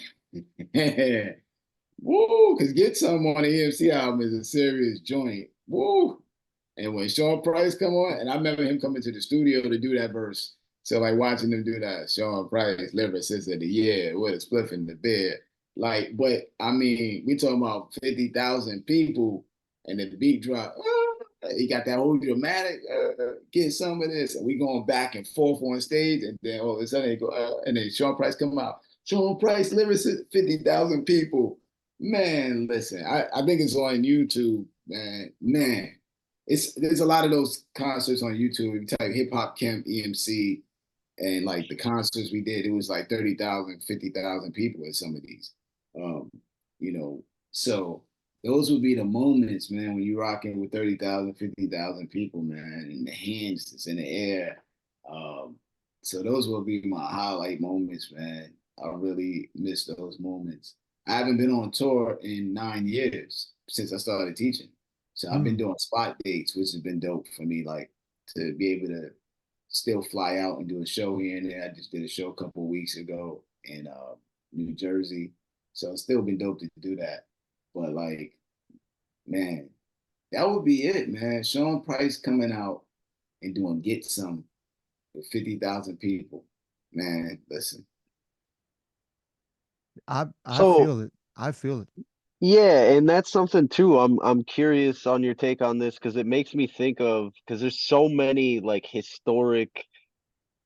woo, because Get Some on the EMC album is a serious joint. Woo. And when Sean Price come on, and I remember him coming to the studio to do that verse. So like watching them do that, Sean Price, Lyricist of the Year, with a spliff in the bed. Like, but I mean, we talking about 50,000 people and the beat drop. He got that whole dramatic, get some of this. And we going back and forth on stage. And then all of a sudden they go, and then Sean Price come out. Sean Price, lyricist, 50,000 people. Man, listen, I think it's on YouTube, man. Man, there's a lot of those concerts on YouTube. You type hip hop camp EMC and like the concerts we did, it was like 30,000, 50,000 people at some of these. Um, you know, so those would be the moments, man, when you're rocking with 30,000, 50,000 people, man, and the hands that's in the air. So those will be my highlight moments, man. I really miss those moments. I haven't been on tour in 9 years since I started teaching. So I've been doing spot dates, which has been dope for me, like to be able to still fly out and do a show here and there. I just did a show a couple of weeks ago in New Jersey. So it's still been dope to do that. But like, man, that would be it, man. Sean Price coming out and doing Get Some with 50,000 people. Man, listen. I So feel it. I feel it. yeah, and that's something too. I'm curious on your take on this because it makes me think of because there's so many like historic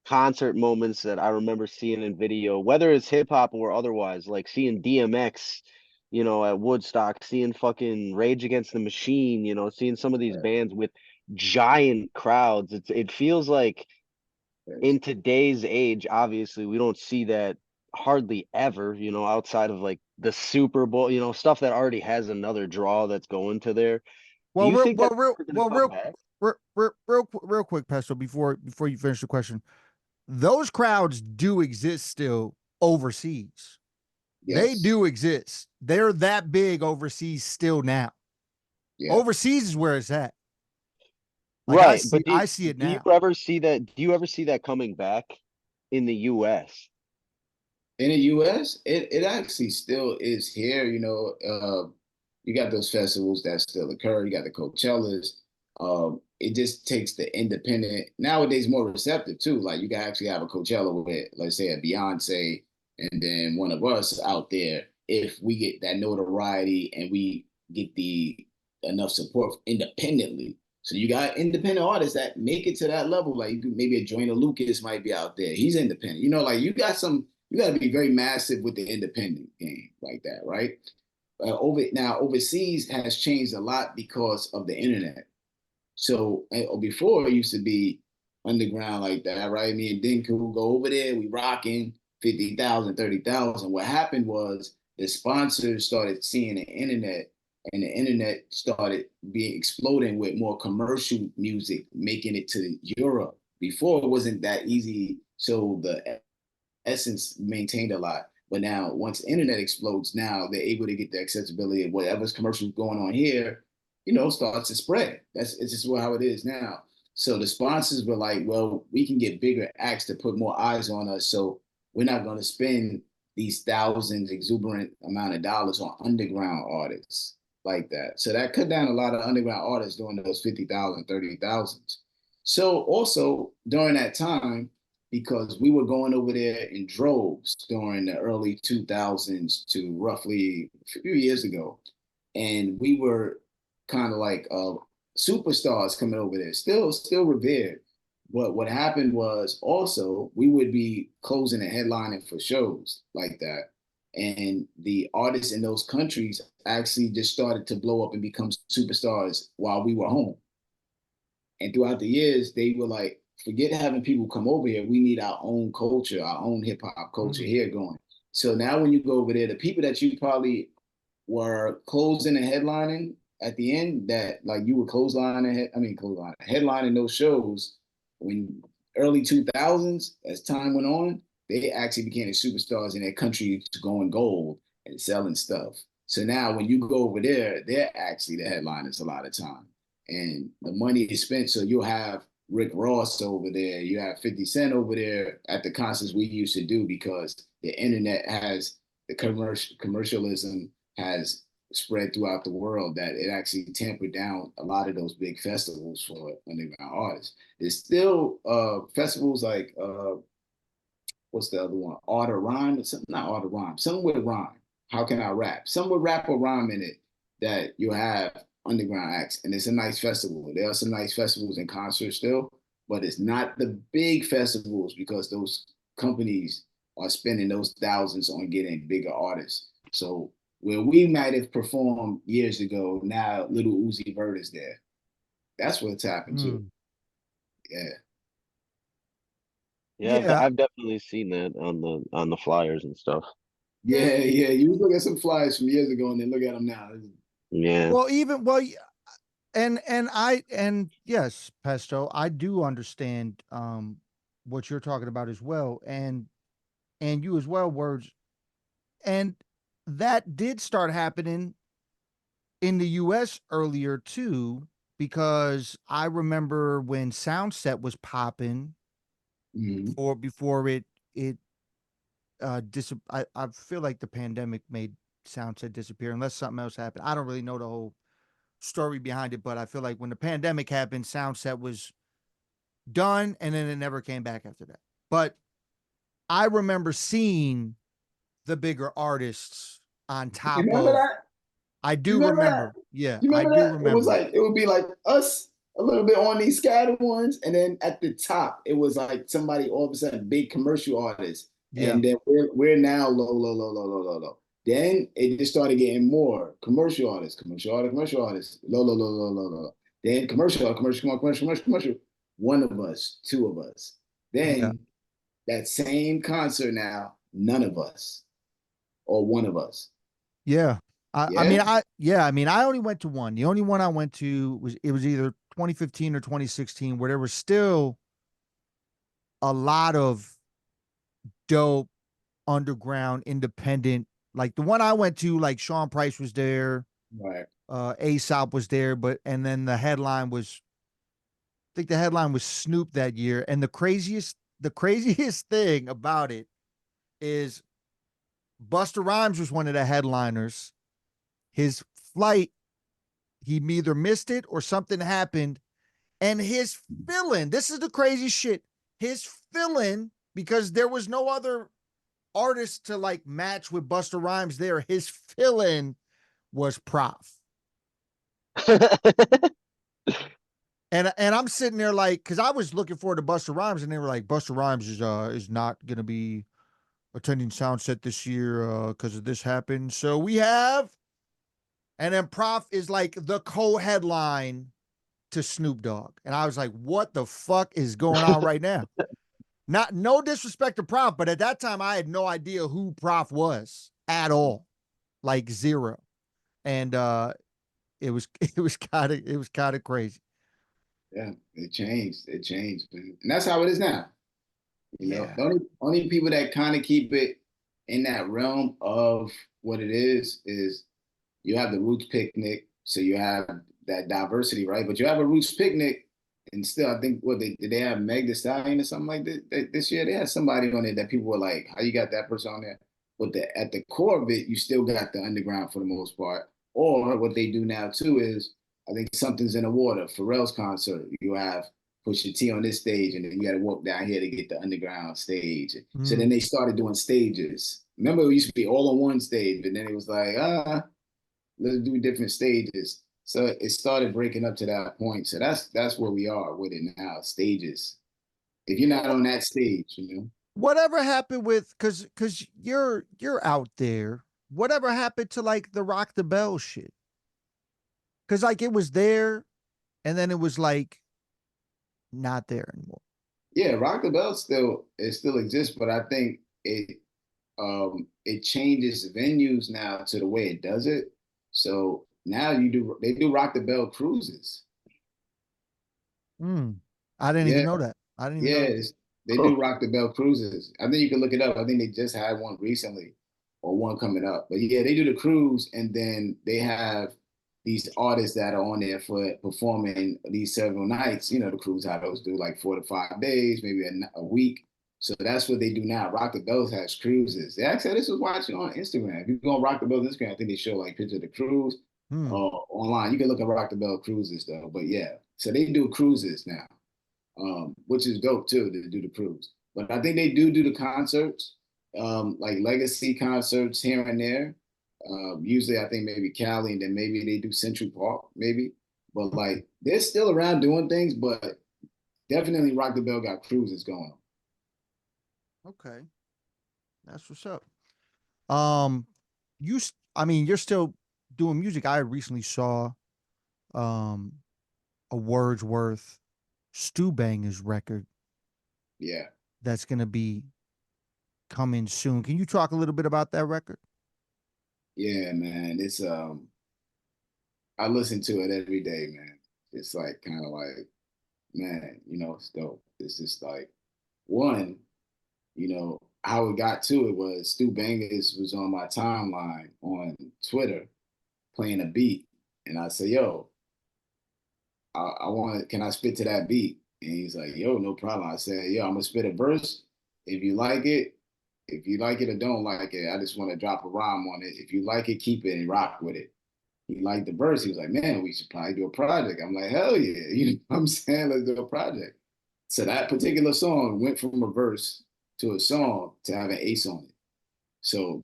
concert moments that I remember seeing in video, whether it's hip hop or otherwise, like seeing DMX, at Woodstock, seeing fucking Rage Against the Machine, seeing some of these Right, bands with giant crowds. It feels like right. in today's age, obviously, we don't see that hardly ever, outside of like the Super Bowl, stuff that already has another draw that's going to there. Do Well, you real, think well, that's real, ever going to well, come real, back? real quick, Pesto. Before you finish the question, those crowds do exist still overseas. They Yes. do exist. They're that big overseas still now. Yeah. Overseas is where it's at. Like Right, but I see it do you now. ever see that? Do you ever see that coming back in the U.S.? In the US, it actually still is here. You got those festivals that still occur. You got the Coachellas. It just takes the independent nowadays more receptive too. Like you can actually have a Coachella with, let's say, a Beyonce, and then one of us out there. If we get that notoriety and we get the enough support independently. So you got independent artists that make it to that level. Like you could, maybe a Joyner Lucas might be out there. He's independent. Like you got to be very massive with the independent game like that, right? Overseas has changed a lot because of the internet. So before it used to be underground like that, right? Me and Dinku would go over there, we rocking 50,000, 30,000. What happened was the sponsors started seeing the internet, and the internet started being exploding with more commercial music, making it to Europe. Before it wasn't that easy. So the essence maintained a lot. But now, once the internet explodes, now they're able to get the accessibility of whatever's commercial going on here, starts to spread. It's just how it is now. So the sponsors were like, well, we can get bigger acts to put more eyes on us. So we're not going to spend these thousands, exuberant amount of dollars on underground artists like that. So that cut down a lot of underground artists doing those 50,000, 30,000. So also during that time, because we were going over there in droves during the early 2000s to roughly a few years ago. And we were kind of like superstars coming over there, still revered. But what happened was also we would be closing and headlining for shows like that. And the artists in those countries actually just started to blow up and become superstars while we were home. And throughout the years, they were like, forget having people come over here. We need our own culture, our own hip hop culture here going. So now when you go over there, the people that you probably were closing and headlining, at the end that like you would clothesline headline in those shows when early 2000s as time went on, they actually became the superstars in their country to going gold and selling stuff. So now when you go over there, they're actually the headliners a lot of time. And the money is spent. So you'll have Rick Ross over there, you have 50 Cent over there at the concerts we used to do because the internet has the commercialism has spread throughout the world that it actually tampered down a lot of those big festivals for underground artists. There's still festivals like what's the other one? Art or Rhyme, something not Art or Rhyme, something with rhyme. How can I rap? Some with rap or rhyme in it that you have underground acts, and it's a nice festival. There are some nice festivals and concerts still, but it's not the big festivals because those companies are spending those thousands on getting bigger artists. So where we might have performed years ago, now Little Uzi Vert is there. That's what's happened to. Yeah. Yeah, Yeah. I've definitely seen that on the flyers and stuff. Yeah, yeah. You look at some flyers from years ago and then look at them now. Yeah. Well, and yes, Pesto, I do understand what you're talking about as well, and you as well, Words. And that did start happening in the US earlier too, because I remember when Soundset was popping Mhm. or before it I feel like the pandemic made Soundset disappear unless something else happened. I don't really know the whole story behind it, but I feel like when the pandemic happened, Soundset was done and then it never came back after that. But I remember seeing the bigger artists on You top remember of that? I You do remember that? remember. Yeah, You I remember do that? It was remember. like it would be like us a little bit on these scattered ones, and then at the top it was like somebody all of a sudden big commercial artist, Yeah. and then we're now low, low, low, low, low, low, low. Then it just started getting more commercial artists, low, low, low, low, low, low. Then commercial. One of us, two of us. Yeah. Then that same concert now, none of us or one of us. Yeah. Yeah. I mean I only went to one. The only one I went to was it was either 2015 or 2016 where there was still a lot of dope underground independent like the one I went to like Sean Price was there, Right. Aesop was there, but and then the headline was I think the headline was Snoop that year. And the craziest thing about it is Busta Rhymes was one of the headliners. His flight, he either missed it or something happened. And his fill-in, this is the crazy shit. His fill-in, because there was no other artist to like match with Busta Rhymes there, his fill-in was Prof. And I'm sitting there like, because I was looking forward to Busta Rhymes, and they were like, Busta Rhymes is not gonna be attending Soundset this year because of this happened. So we have, and then Prof is like the co-headline to Snoop Dogg, and I was like, what the fuck is going on right now? Not no disrespect to Prof, but at that time I had no idea who Prof was at all, like zero, and it was kind of crazy. Yeah, it changed. It changed, man. And that's how it is now. You know, Yeah. the only people that kind of keep it in that realm of what it is you have the Roots Picnic, so you have that diversity, right? But you have a Roots Picnic, and still, I think what did they have Meg Thee Stallion or something like that this year? They had somebody on it that people were like, "How you got that person on there?" But at the core of it, you still got the underground for the most part. Or what they do now too is, I think something's in the water. Pharrell's concert, you have Pusha T on this stage, and then you got to walk down here to get the underground stage. So then Mm. they started doing stages. Remember, it used to be all on one stage, but then it was like, let's do different stages. So it started breaking up to that point. So that's where we are with it now, stages. If you're not on that stage, you know. Whatever happened with because you're out there. Whatever happened to like the Rock the Bell shit? Because like it was there, and then it was like not there anymore. Yeah, Rock the Bell still exists, but I think it changes venues now to the way it does it. So now they do Rock the Bell cruises. I didn't even Yeah, know that. I didn't even know that. yes, they Huh. do Rock the Bell cruises. I think you can look it up. I think they just had one recently or one coming up. But yeah, they do the cruise and then they have these artists that are on there for performing these several nights. You know, the cruise how those do like 4 to 5 days, maybe a week. So that's what they do now. Rock the Bells has cruises. They actually, this was watching on Instagram. If you go on Rock the Bells Instagram, I think they show like picture of the cruise online. You can look at Rock the Bell cruises though. But yeah, so they do cruises now, which is dope too to do the cruise. But I think they do the concerts, like legacy concerts here and there. Usually, I think maybe Cali, and then maybe they do Central Park, maybe. But like they're still around doing things, but definitely Rock the Bell got cruises going on. Okay, that's what's up. Um, I mean, you're still doing music. I recently saw um a Wordsworth Stu Bangers record Yeah, that's gonna be coming soon. Can you talk a little bit about that record? yeah, man. It's I listen to it every day, man. It's like kind of like, man, it's dope. It's just like one. How it got to it was Stu Bangers was on my timeline on Twitter playing a beat. And I said, yo, I want to, can I spit to that beat? And he's like, yo, no problem. I said, yo, I'm gonna spit a verse. If you like it, if you like it or don't like it, I just want to drop a rhyme on it. If you like it, keep it and rock with it. He liked the verse. He was like, man, we should probably do a project. I'm like, hell yeah. You know what I'm saying? Let's do a project. So that particular song went from a verse to a song to have an ace on it. So,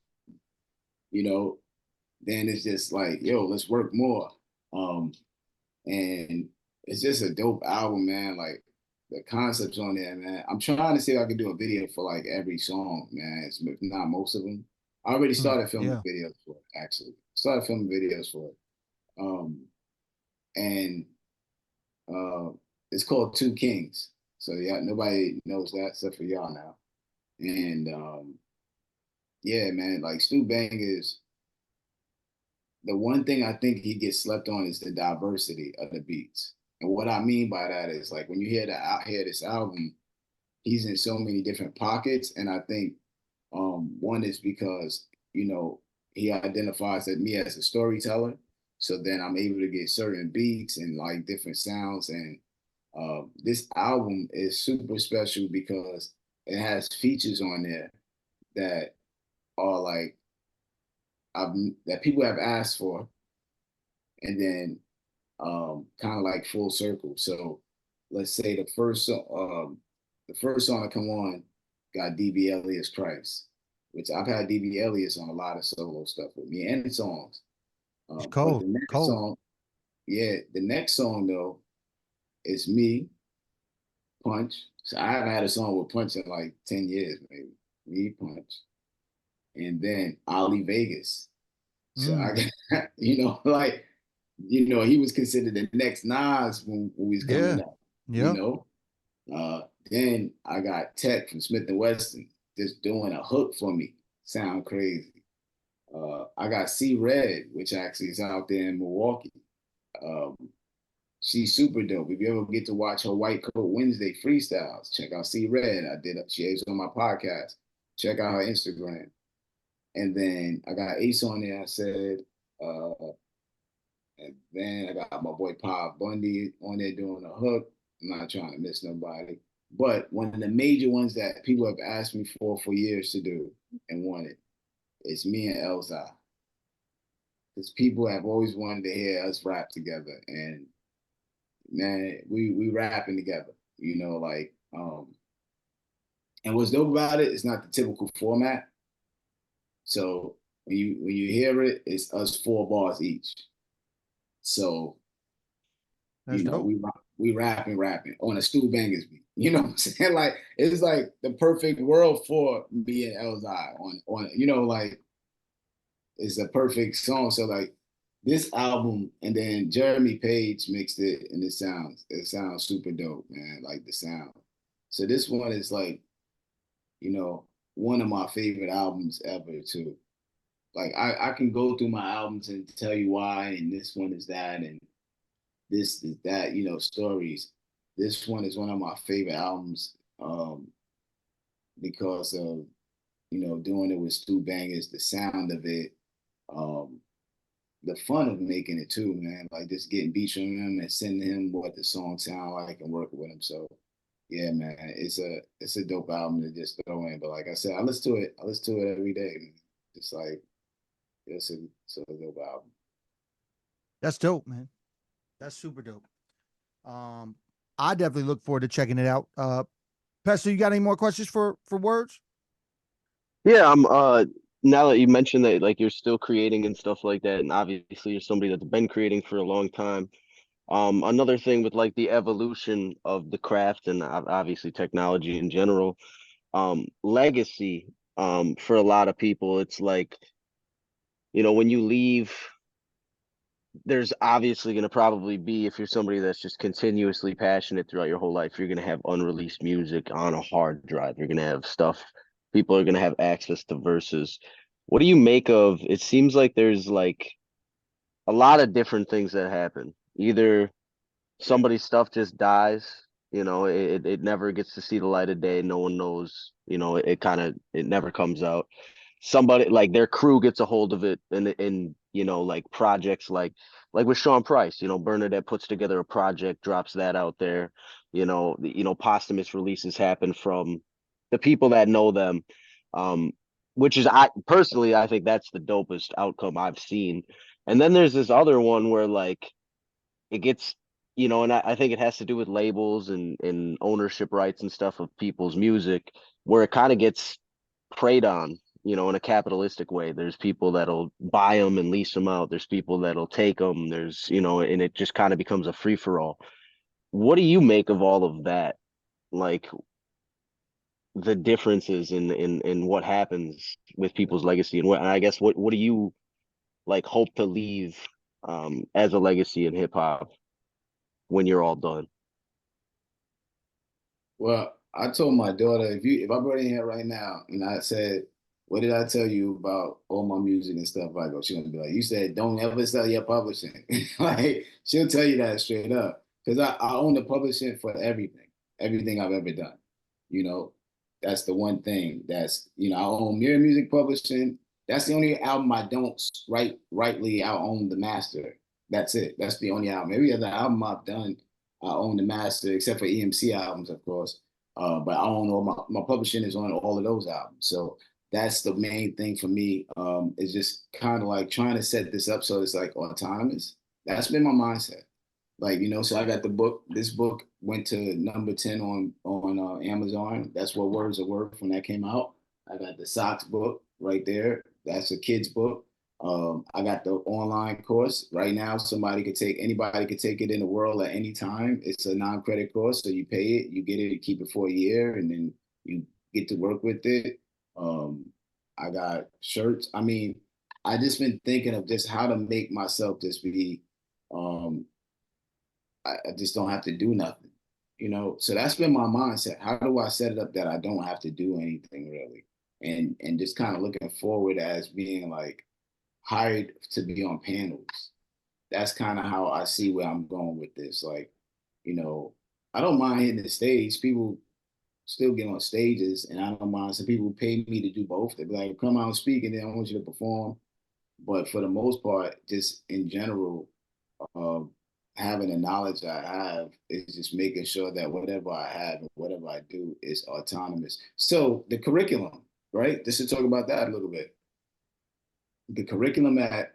you know, then it's just like, yo, let's work more. Um, and it's just a dope album, man. Like the concepts on there, man. I'm trying to see if I can do a video for like every song, man. It's not most of them. I already started filming Yeah. videos for it, actually. Started filming videos for it. And it's called Two Kings. So yeah, nobody knows that except for y'all now. And yeah, man, like Stu Bangers, the one thing I think he gets slept on is the diversity of the beats. And what I mean by that is like when you hear this album, he's in so many different pockets. And I think one is because, he identifies that me as a storyteller. So then I'm able to get certain beats and like different sounds. And this album is super special because it has features on there that are like that people have asked for, and then kind of like full circle. So let's say the first song to come on got DB Elias Christ, which I've had DB Elias on a lot of solo stuff with me and songs. It's But cold. the next Cold. song, yeah, the next song though is me, Punch. So I haven't had a song with Punch in like 10 years, maybe. Me, Punch. And then Ali Vegas. So I got, like, he was considered the next Nas when he was Yeah. coming up, you Yep. know. Then I got Tech from Smith and Wesson just doing a hook for me. Sound crazy. I got C Red, which actually is out there in Milwaukee. Um, she's super dope. If you ever get to watch her White Coat Wednesday freestyles, check out C Red. She is on my podcast. Check out her Instagram. And then I got Ace on there. I said, uh, and then I got my boy Pop Bundy on there doing a hook. I'm not trying to miss nobody. But one of the major ones that people have asked me for years to do and wanted is me and Elzai. Because people have always wanted to hear us rap together. And man, we rapping together, and what's dope about it, it's not the typical format. So when you hear it, it's us 4 bars each. So That's dope. we rapping on a Stu Bangers beat. You know what I'm saying? Like it's like the perfect world for me and Elzai on like it's a perfect song. So like this album, and then Jeremy Page mixed it, and it sounds super dope, man. Like the sound. So this one is like, one of my favorite albums ever too. Like I can go through my albums and tell you why, and this one is that, and this is that, stories. This one is one of my favorite albums, because of, doing it with Stu Bangers, the sound of it, um, the fun of making it too, man. Like just getting beats from him and sending him what the song sound like and working with him. So yeah, man, it's a dope album to just throw in. But like I said, I listen to it. I listen to it every day, man. It's like it's a dope album. That's dope, man. That's super dope. I definitely look forward to checking it out. Pastor, you got any more questions for Words? Yeah, I'm now that you mentioned that like you're still creating and stuff like that, and obviously you're somebody that's been creating for a long time. Another thing with like the evolution of the craft and obviously technology in general, legacy, for a lot of people, it's like, when you leave, there's obviously going to probably be, if you're somebody that's just continuously passionate throughout your whole life, you're going to have unreleased music on a hard drive. You're going to have stuff, people are going to have access to verses. What do you make of, it seems like there's like a lot of different things that happen. Either somebody's stuff just dies, it never gets to see the light of day. No one knows, it kind of, it never comes out. Somebody like their crew gets a hold of it, and like projects like with Sean Price, Bernadette puts together a project, drops that out there. Posthumous releases happen from the people that know them, um which is, I personally, I think that's the dopest outcome I've seen. And then there's this other one where like it gets, and I think it has to do with labels and ownership rights and stuff of people's music, where it kind of gets preyed on, in a capitalistic way. There's people that'll buy them and lease them out. There's people that'll take them. There's, and it just kind of becomes a free for all. What do you make of all of that? Like the differences in what happens with people's legacy, and I guess what do you like hope to leave as a legacy in hip hop when you're all done? Well, I told my daughter, if I brought in here right now and I said, "What did I tell you about all my music and stuff?" I go, she's gonna be like, "You said don't ever sell your publishing." Like she'll tell you that straight up because I own the publishing for everything I've ever done. You know, that's the one thing that's, I own Mirror Music Publishing. That's the only album I don't rightly. I own the master. That's it. That's the only album. Every other album I've done, I own the master, except for EMC albums, of course. But I own all my publishing is on all of those albums. So that's the main thing for me. Is just kind of like trying to set this up so it's like autonomous. That's been my mindset. Like, so I got the book. This book went to number 10 on Amazon. That's what Words are worth when that came out. I got the Socks book right there. That's a kid's book. I got the online course right now. Anybody could take it in the world at any time. It's a non-credit course, so you pay it, you get it, you keep it for a year, and then you get to work with it. I got shirts. I mean, I just been thinking of just how to make myself just be. I just don't have to do nothing, So that's been my mindset. How do I set it up that I don't have to do anything really, and just kind of looking forward as being like hired to be on panels. That's kind of how I see where I'm going with this. Like, I don't mind hitting the stage. People still get on stages, and I don't mind. Some people pay me to do both. They be like, come out and speak, and then I want you to perform. But for the most part, just in general, um, having the knowledge I have is just making sure that whatever I have and whatever I do is autonomous. So the curriculum, right? Just to talk about that a little bit. The curriculum at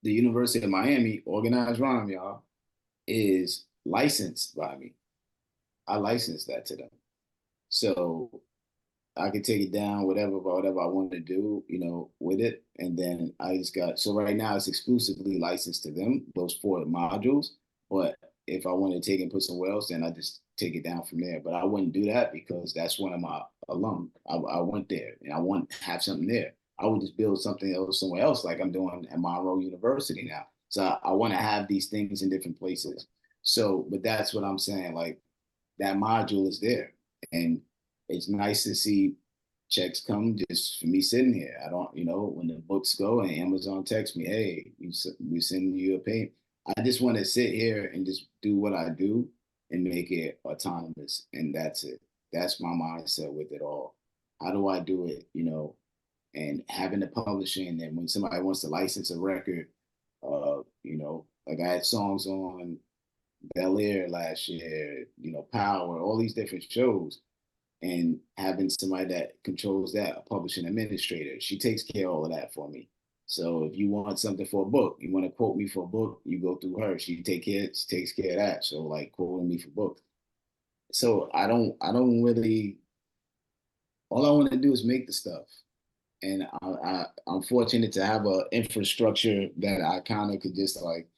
the University of Miami, organized rhyme, y'all, is licensed by me. I license that to them. So I could take it down, whatever I wanted to do, with it. And then so right now it's exclusively licensed to them, those 4 modules. But if I want to take it and put somewhere else, then I just take it down from there. But I wouldn't do that because that's one of my alum. I went there and I want to have something there. I would just build something else somewhere else, like I'm doing at Monroe University now. So I want to have these things in different places. So, but that's what I'm saying. Like that module is there. And it's nice to see checks come just for me sitting here. I don't, when the books go and Amazon texts me, hey, we send you a payment. I just want to sit here and just do what I do and make it autonomous, and that's it. That's my mindset with it all. How do I do it? And having the publishing, and when somebody wants to license a record, like I had songs on Bel Air last year, Power, all these different shows, and having somebody that controls that, a publishing administrator, she takes care of all of that for me. So if you want something for a book, you want to quote me for a book, you go through her. She takes care of that. So like quoting me for books. So I don't really. All I want to do is make the stuff, and I'm fortunate to have a infrastructure that I kind of could just like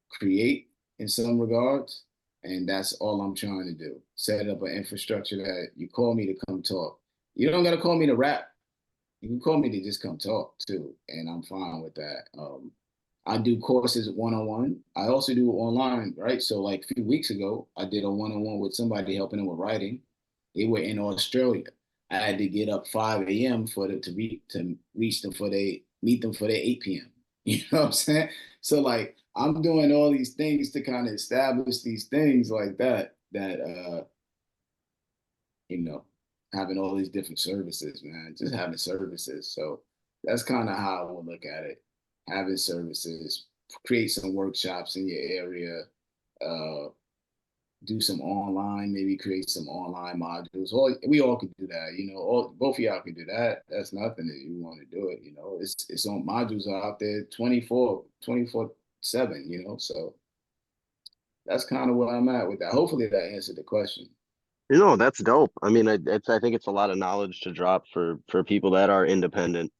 create in some regards. And that's all I'm trying to do. Set up an infrastructure that you call me to come talk. You don't got to call me to rap. You can call me to just come talk too. And I'm fine with that. I do courses one-on-one. I also do online, right? So like a few weeks ago, I did a one-on-one with somebody helping them with writing. They were in Australia. I had to get up 5 a.m. for them to reach them for they meet them for their 8 p.m. You know what I'm saying? So like I'm doing all these things to kind of establish these things like that you know, having all these different services, man, just having services. So that's kind of how I would look at it. Having services, create some workshops in your area, uh, do some online, maybe create some online modules. We all could do that, both of y'all could do that. That's nothing if you want to do it, it's on modules are out there 24/7, so that's kind of where I'm at with that. Hopefully that answered the question. That's dope. I mean, I think it's a lot of knowledge to drop for people that are independent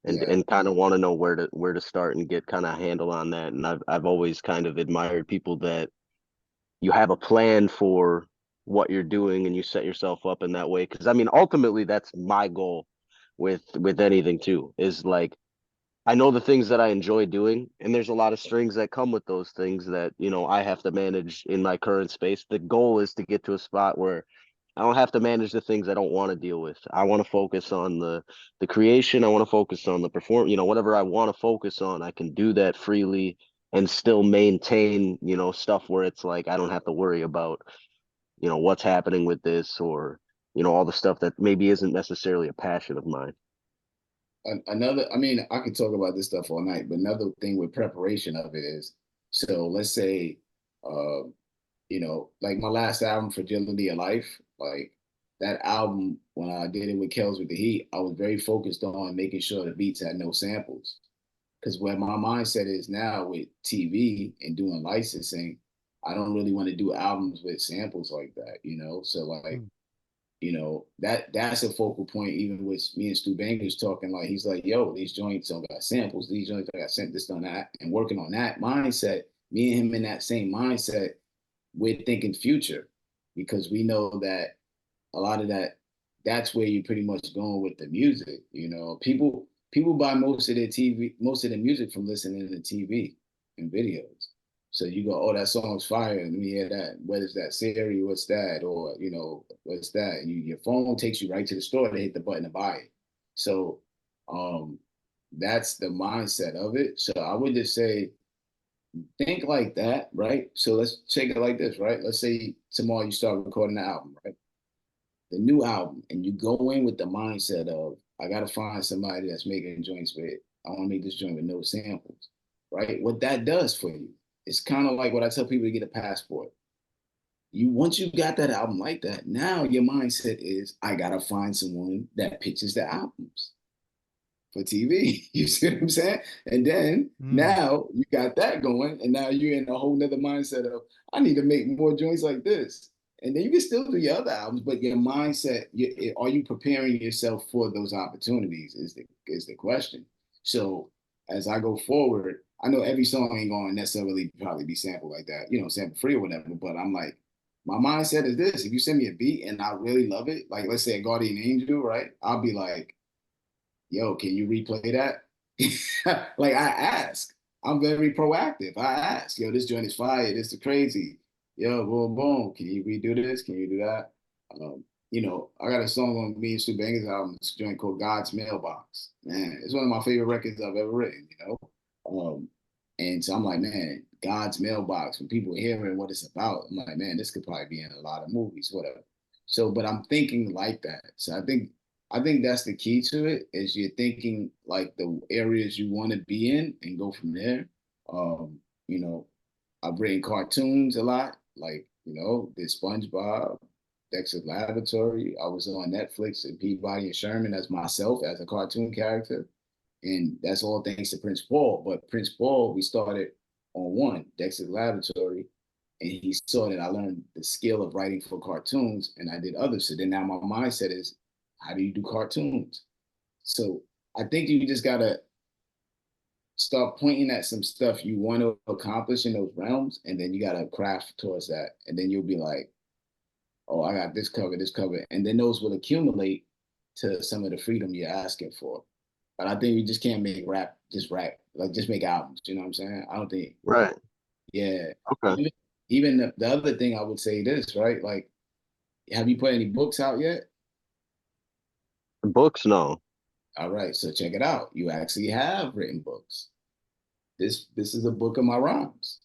and Yeah. and kind of want to know where to start and get kind of handle on that. And I've always kind of admired people that you have a plan for what you're doing and you set yourself up in that way. Because I mean, ultimately, that's my goal with anything too. Is like I know the things that I enjoy doing, and there's a lot of strings that come with those things that, I have to manage in my current space. The goal is to get to a spot where I don't have to manage the things I don't want to deal with. I want to focus on the creation. I want to focus on the perform, whatever I want to focus on, I can do that freely and still maintain, stuff where it's like I don't have to worry about, what's happening with this or, all the stuff that maybe isn't necessarily a passion of mine. Another, I mean, I could talk about this stuff all night, but another thing with preparation of it is, so let's say, uh, like my last album, Fragility of Life, like that album, when I did it with Kells with the Heat, I was very focused on making sure the beats had no samples. Because where my mindset is now with TV and doing licensing, I don't really want to do albums with samples like that. So like, Mm. that's a focal point, even with me and Stu Bangers talking, like, he's like, yo, these joints don't got samples, these joints I got sent this on that, and working on that mindset, me and him in that same mindset, we're thinking future, because we know that a lot of that's where you're pretty much going with the music. People buy most of their music from listening to TV and videos. So you go, oh, that song's fire. Let me hear that. What is that? Siri, what's that? Or, what's that? Your phone takes you right to the store to hit the button to buy it. So um, that's the mindset of it. So I would just say, think like that, right? So let's take it like this, right? Let's say tomorrow you start recording the album, right? The new album, and you go in with the mindset of, I gotta find somebody that's making joints with, I want to make this joint with no samples, right? What that does for you, it's kind of like what I tell people to get a passport. Once you got that album like that, now your mindset is, I gotta find someone that pitches the albums for TV. You see what I'm saying? And then Mm. now you got that going, and now you're in a whole nother mindset of, I need to make more joints like this. And then you can still do your other albums, but your mindset, are you preparing yourself for those opportunities is the question. So as I go forward, I know every song ain't going to necessarily probably be sampled like that, sample free or whatever, but I'm like, my mindset is this: if you send me a beat and I really love it, like let's say a Guardian Angel, right? I'll be like, yo, can you replay that? Like I ask. I'm very proactive. I ask, yo, this joint is fire. This is crazy. Yo, boom, boom. Can you redo this? Can you do that? I got a song on me and Sue Banger's album, this joint called God's Mailbox. Man, it's one of my favorite records I've ever written. And so I'm like, man, God's Mailbox, when people hearing what it's about, I'm like, man, this could probably be in a lot of movies, whatever. So, but I'm thinking like that. So I think that's the key to it, is you're thinking like the areas you want to be in and go from there. Um, you know, I've written cartoons a lot, like, did SpongeBob, Dexter's Laboratory. I was on Netflix and Peabody and Sherman as myself as a cartoon character. And that's all thanks to Prince Paul. But Prince Paul, we started on one, Dexter's Laboratory. And he saw that I learned the skill of writing for cartoons and I did others. So then now my mindset is, how do you do cartoons? So I think you just gotta start pointing at some stuff you want to accomplish in those realms, and then you gotta craft towards that. And then you'll be like, oh, I got this covered. And then those will accumulate to some of the freedom you're asking for. But I think we just can't make rap, like just make albums. You know what I'm saying? I don't think, Right. yeah. Okay. Even the other thing I would say this, right? Like, have you put any books out yet? Books, no. All right, so check it out. You actually have written books. This is a book of my rhymes,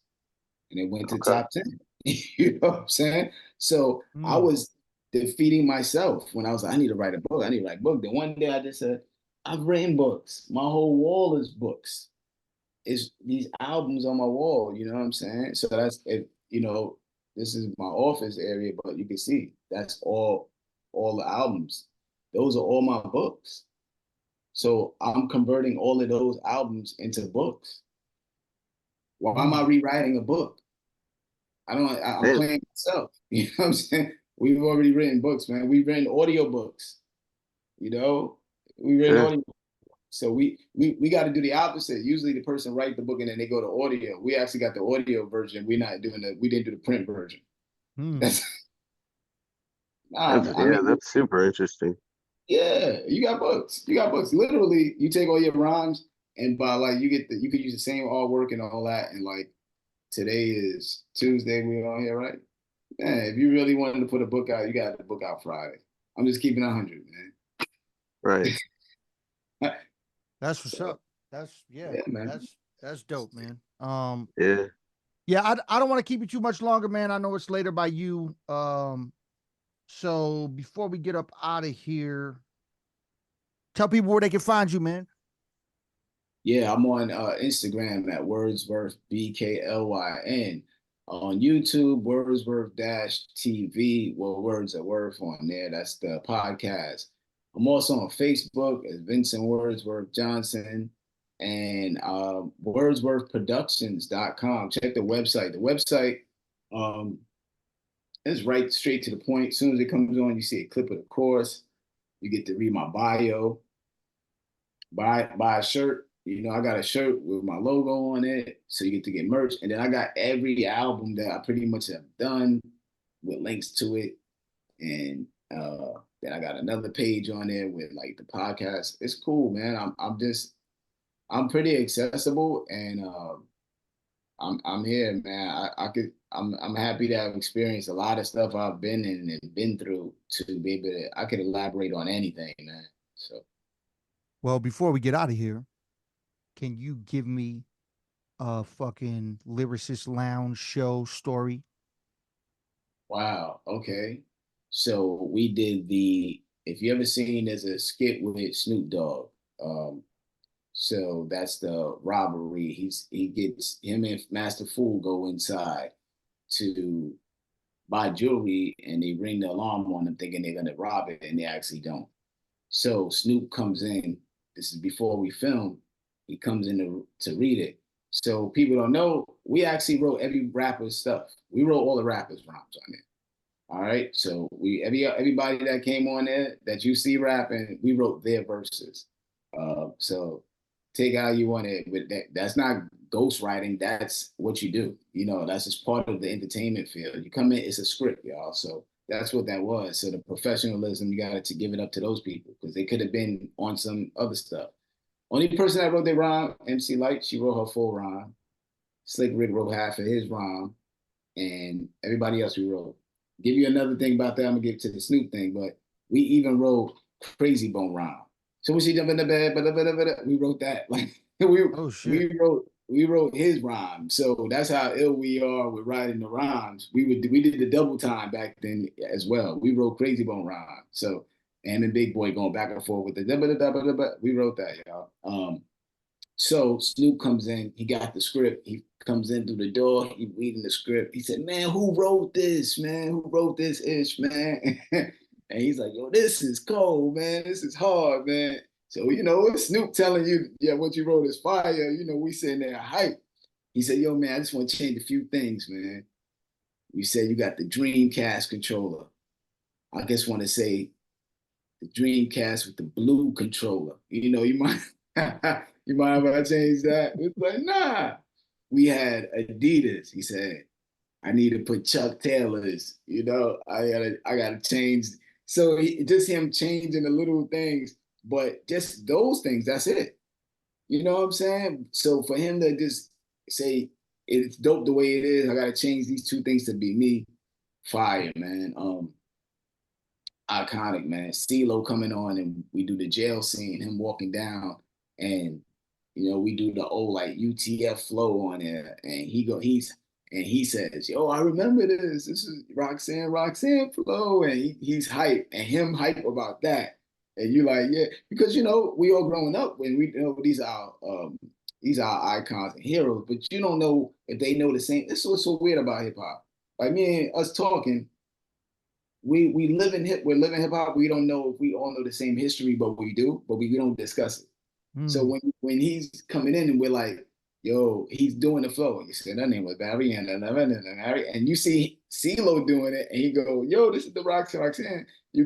and it went to Okay. top 10. You know what I'm saying? So I was defeating myself when I was like, I need to write a book. I need to write a book. Then one day I just said, I've written books. My whole wall is books. It's these albums on my wall. You know what I'm saying? So that's it. This is my office area, but you can see that's all the albums. Those are all my books. So I'm converting all of those albums into books. Why am I rewriting a book? I'm Man, playing myself. You know what I'm saying? We've already written books, man. We've written audio books. We've written yeah. audio. So we got to do the opposite. Usually the person write the book and then they go to audio. We actually got the audio version. We didn't do the print version. That's That's, nah, I yeah, mean, that's super interesting. yeah, you got books. You got books. Literally, you take all your rhymes and by like you could use the same artwork and all that. And like today is Tuesday, we're on here, right? Man, if you really wanted to put a book out, you got the book out Friday. I'm just keeping 100, Right. man. That's what's So up. Yeah, man. that's dope, man. Yeah. Yeah, I don't want to keep you too much longer, man. I know it's later by you. So before we get up out of here, tell people where they can find you, man. Yeah, I'm on Instagram at Wordsworth BKLYN. On YouTube, Wordsworth TV. Well, words are worth on there. That's the podcast. I'm also on Facebook as Vincent Wordsworth Johnson and wordsworthproductions.com. Check the website. The website um, is right straight to the point. As soon as it comes on, you see a clip of the course. You get to read my bio, buy a shirt. I got a shirt with my logo on it, so you get to get merch. And then I got every album that I pretty much have done with links to it. And then I got another page on there with like the podcast. It's cool, man. I'm pretty accessible, and I'm here, man. I'm happy to have experienced a lot of stuff I've been in and been through to be able to. I could elaborate on anything, man. So. Well, before we get out of here, can you give me a fucking Lyricist Lounge show story? Wow. Okay. So we did if you ever seen, there's a skit with Snoop Dogg. So that's the robbery. He gets him and Master Fool go inside to buy jewelry and they ring the alarm on them thinking they're gonna rob it and they actually don't. So Snoop comes in. This is before we film. He comes in to read it. So people don't know, we actually wrote every rapper's stuff. We wrote all the rappers' rhymes on it. All right. So everybody that came on there that you see rapping, we wrote their verses. So take how you want it, but that's not ghostwriting. That's what you do. That's just part of the entertainment field. You come in, it's a script, y'all. So that's what that was. So the professionalism, you got to give it up to those people because they could have been on some other stuff. Only person that wrote their rhyme, MC Light, she wrote her full rhyme. Slick Rick wrote half of his rhyme, and everybody else we wrote. give you another thing about that. I'm gonna get to the Snoop thing, but we even wrote Crazy Bone rhyme. So when she jump in the bed, we wrote that. Like Oh shit. we wrote his rhyme. So that's how ill we are with writing the rhymes. We did the double time back then as well. We wrote Crazy Bone rhyme. So and Big Boy going back and forth with the we wrote that, y'all. So Snoop comes in, he got the script. He comes in through the door, he reading the script. He said, "Man, who wrote this, man? Who wrote this ish, man?" And he's like, "Yo, this is cold, man. This is hard, man." So, it's Snoop telling you, yeah, what you wrote is fire. We sitting there hype. He said, "Yo, man, I just want to change a few things, man. You said you got the Dreamcast controller. I just want to say the Dreamcast with the blue controller. You might you mind if I change that?" It's like, nah. We had Adidas. He said, "I need to put Chuck Taylors. I gotta change." So just him changing the little things, but just those things. That's it. You know what I'm saying? So for him to just say it's dope the way it is, I gotta change these two things to be me. Fire, man. Iconic, man. CeeLo coming on and we do the jail scene, him walking down, and we do the old like UTF flow on there, and he says, "Yo, I remember this. This is Roxanne flow," and he's hype, and him hype about that, and you like, yeah, because we all growing up when we know these are icons and heroes, but you don't know if they know the same. This is what's so weird about hip hop. Like me and us talking. We're living hip hop. We don't know if we all know the same history, but we do, but we don't discuss it. So when he's coming in and we're like, "Yo, he's doing the flow," you say that name was Barry and you see CeeLo doing it, and he go, "Yo, this is the Roxanne." You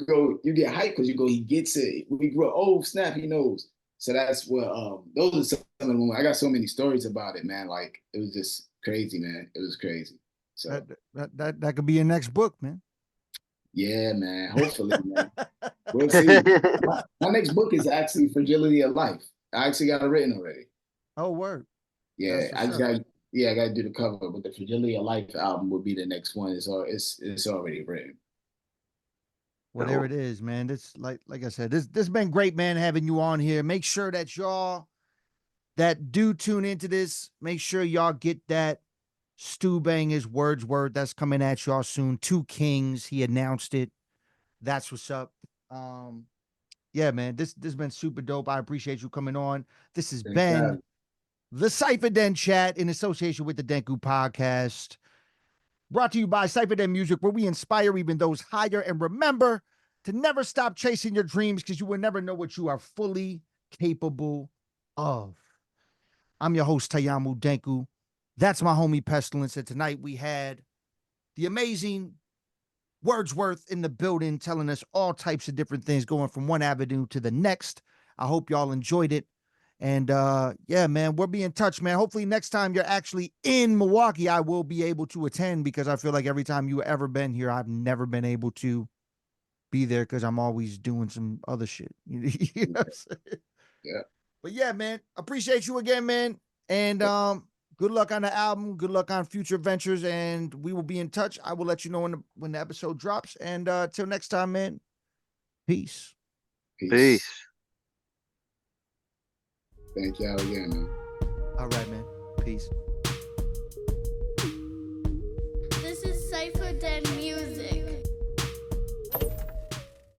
get hyped because he gets it. We grow, oh snap, he knows. So that's what those are some of the moments. I got so many stories about it, man. Like it was just crazy, man. It was crazy. So that could be your next book, man. yeah, man. Hopefully, man. We'll see. My next book is actually Fragility of Life. I actually got it written already. Oh, word. Yeah, I got to do the cover, but the Fragility of Life album will be the next one. It's already written. Well, there it is, man. This like I said, this has been great, man, having you on here. Make sure that y'all that do tune into this, make sure y'all get that Stu Banger's Wordsworth that's coming at y'all soon. 2 Kings, he announced it. That's what's up. Yeah, man, this has been super dope. I appreciate you coming on. This has been the CyphaDen Chat in association with the Denku Podcast. Brought to you by CyphaDen Music, where we inspire even those higher. And remember to never stop chasing your dreams, because you will never know what you are fully capable of. I'm your host, Tayamu Denku. That's my homie Pestilence. And tonight we had the amazing Wordsworth in the building, telling us all types of different things, going from one avenue to the next. I hope y'all enjoyed it. And yeah, man, we'll be in touch, man. Hopefully next time you're actually in Milwaukee, I will be able to attend, because I feel like every time you ever been here, I've never been able to be there because I'm always doing some other shit. You know what I'm saying? Yeah. But yeah, man, appreciate you again, man. And good luck on the album. Good luck on future ventures. And we will be in touch. I will let you know when the episode drops. And till next time, man, peace. Peace. Thank y'all again, man. All right, man. Peace.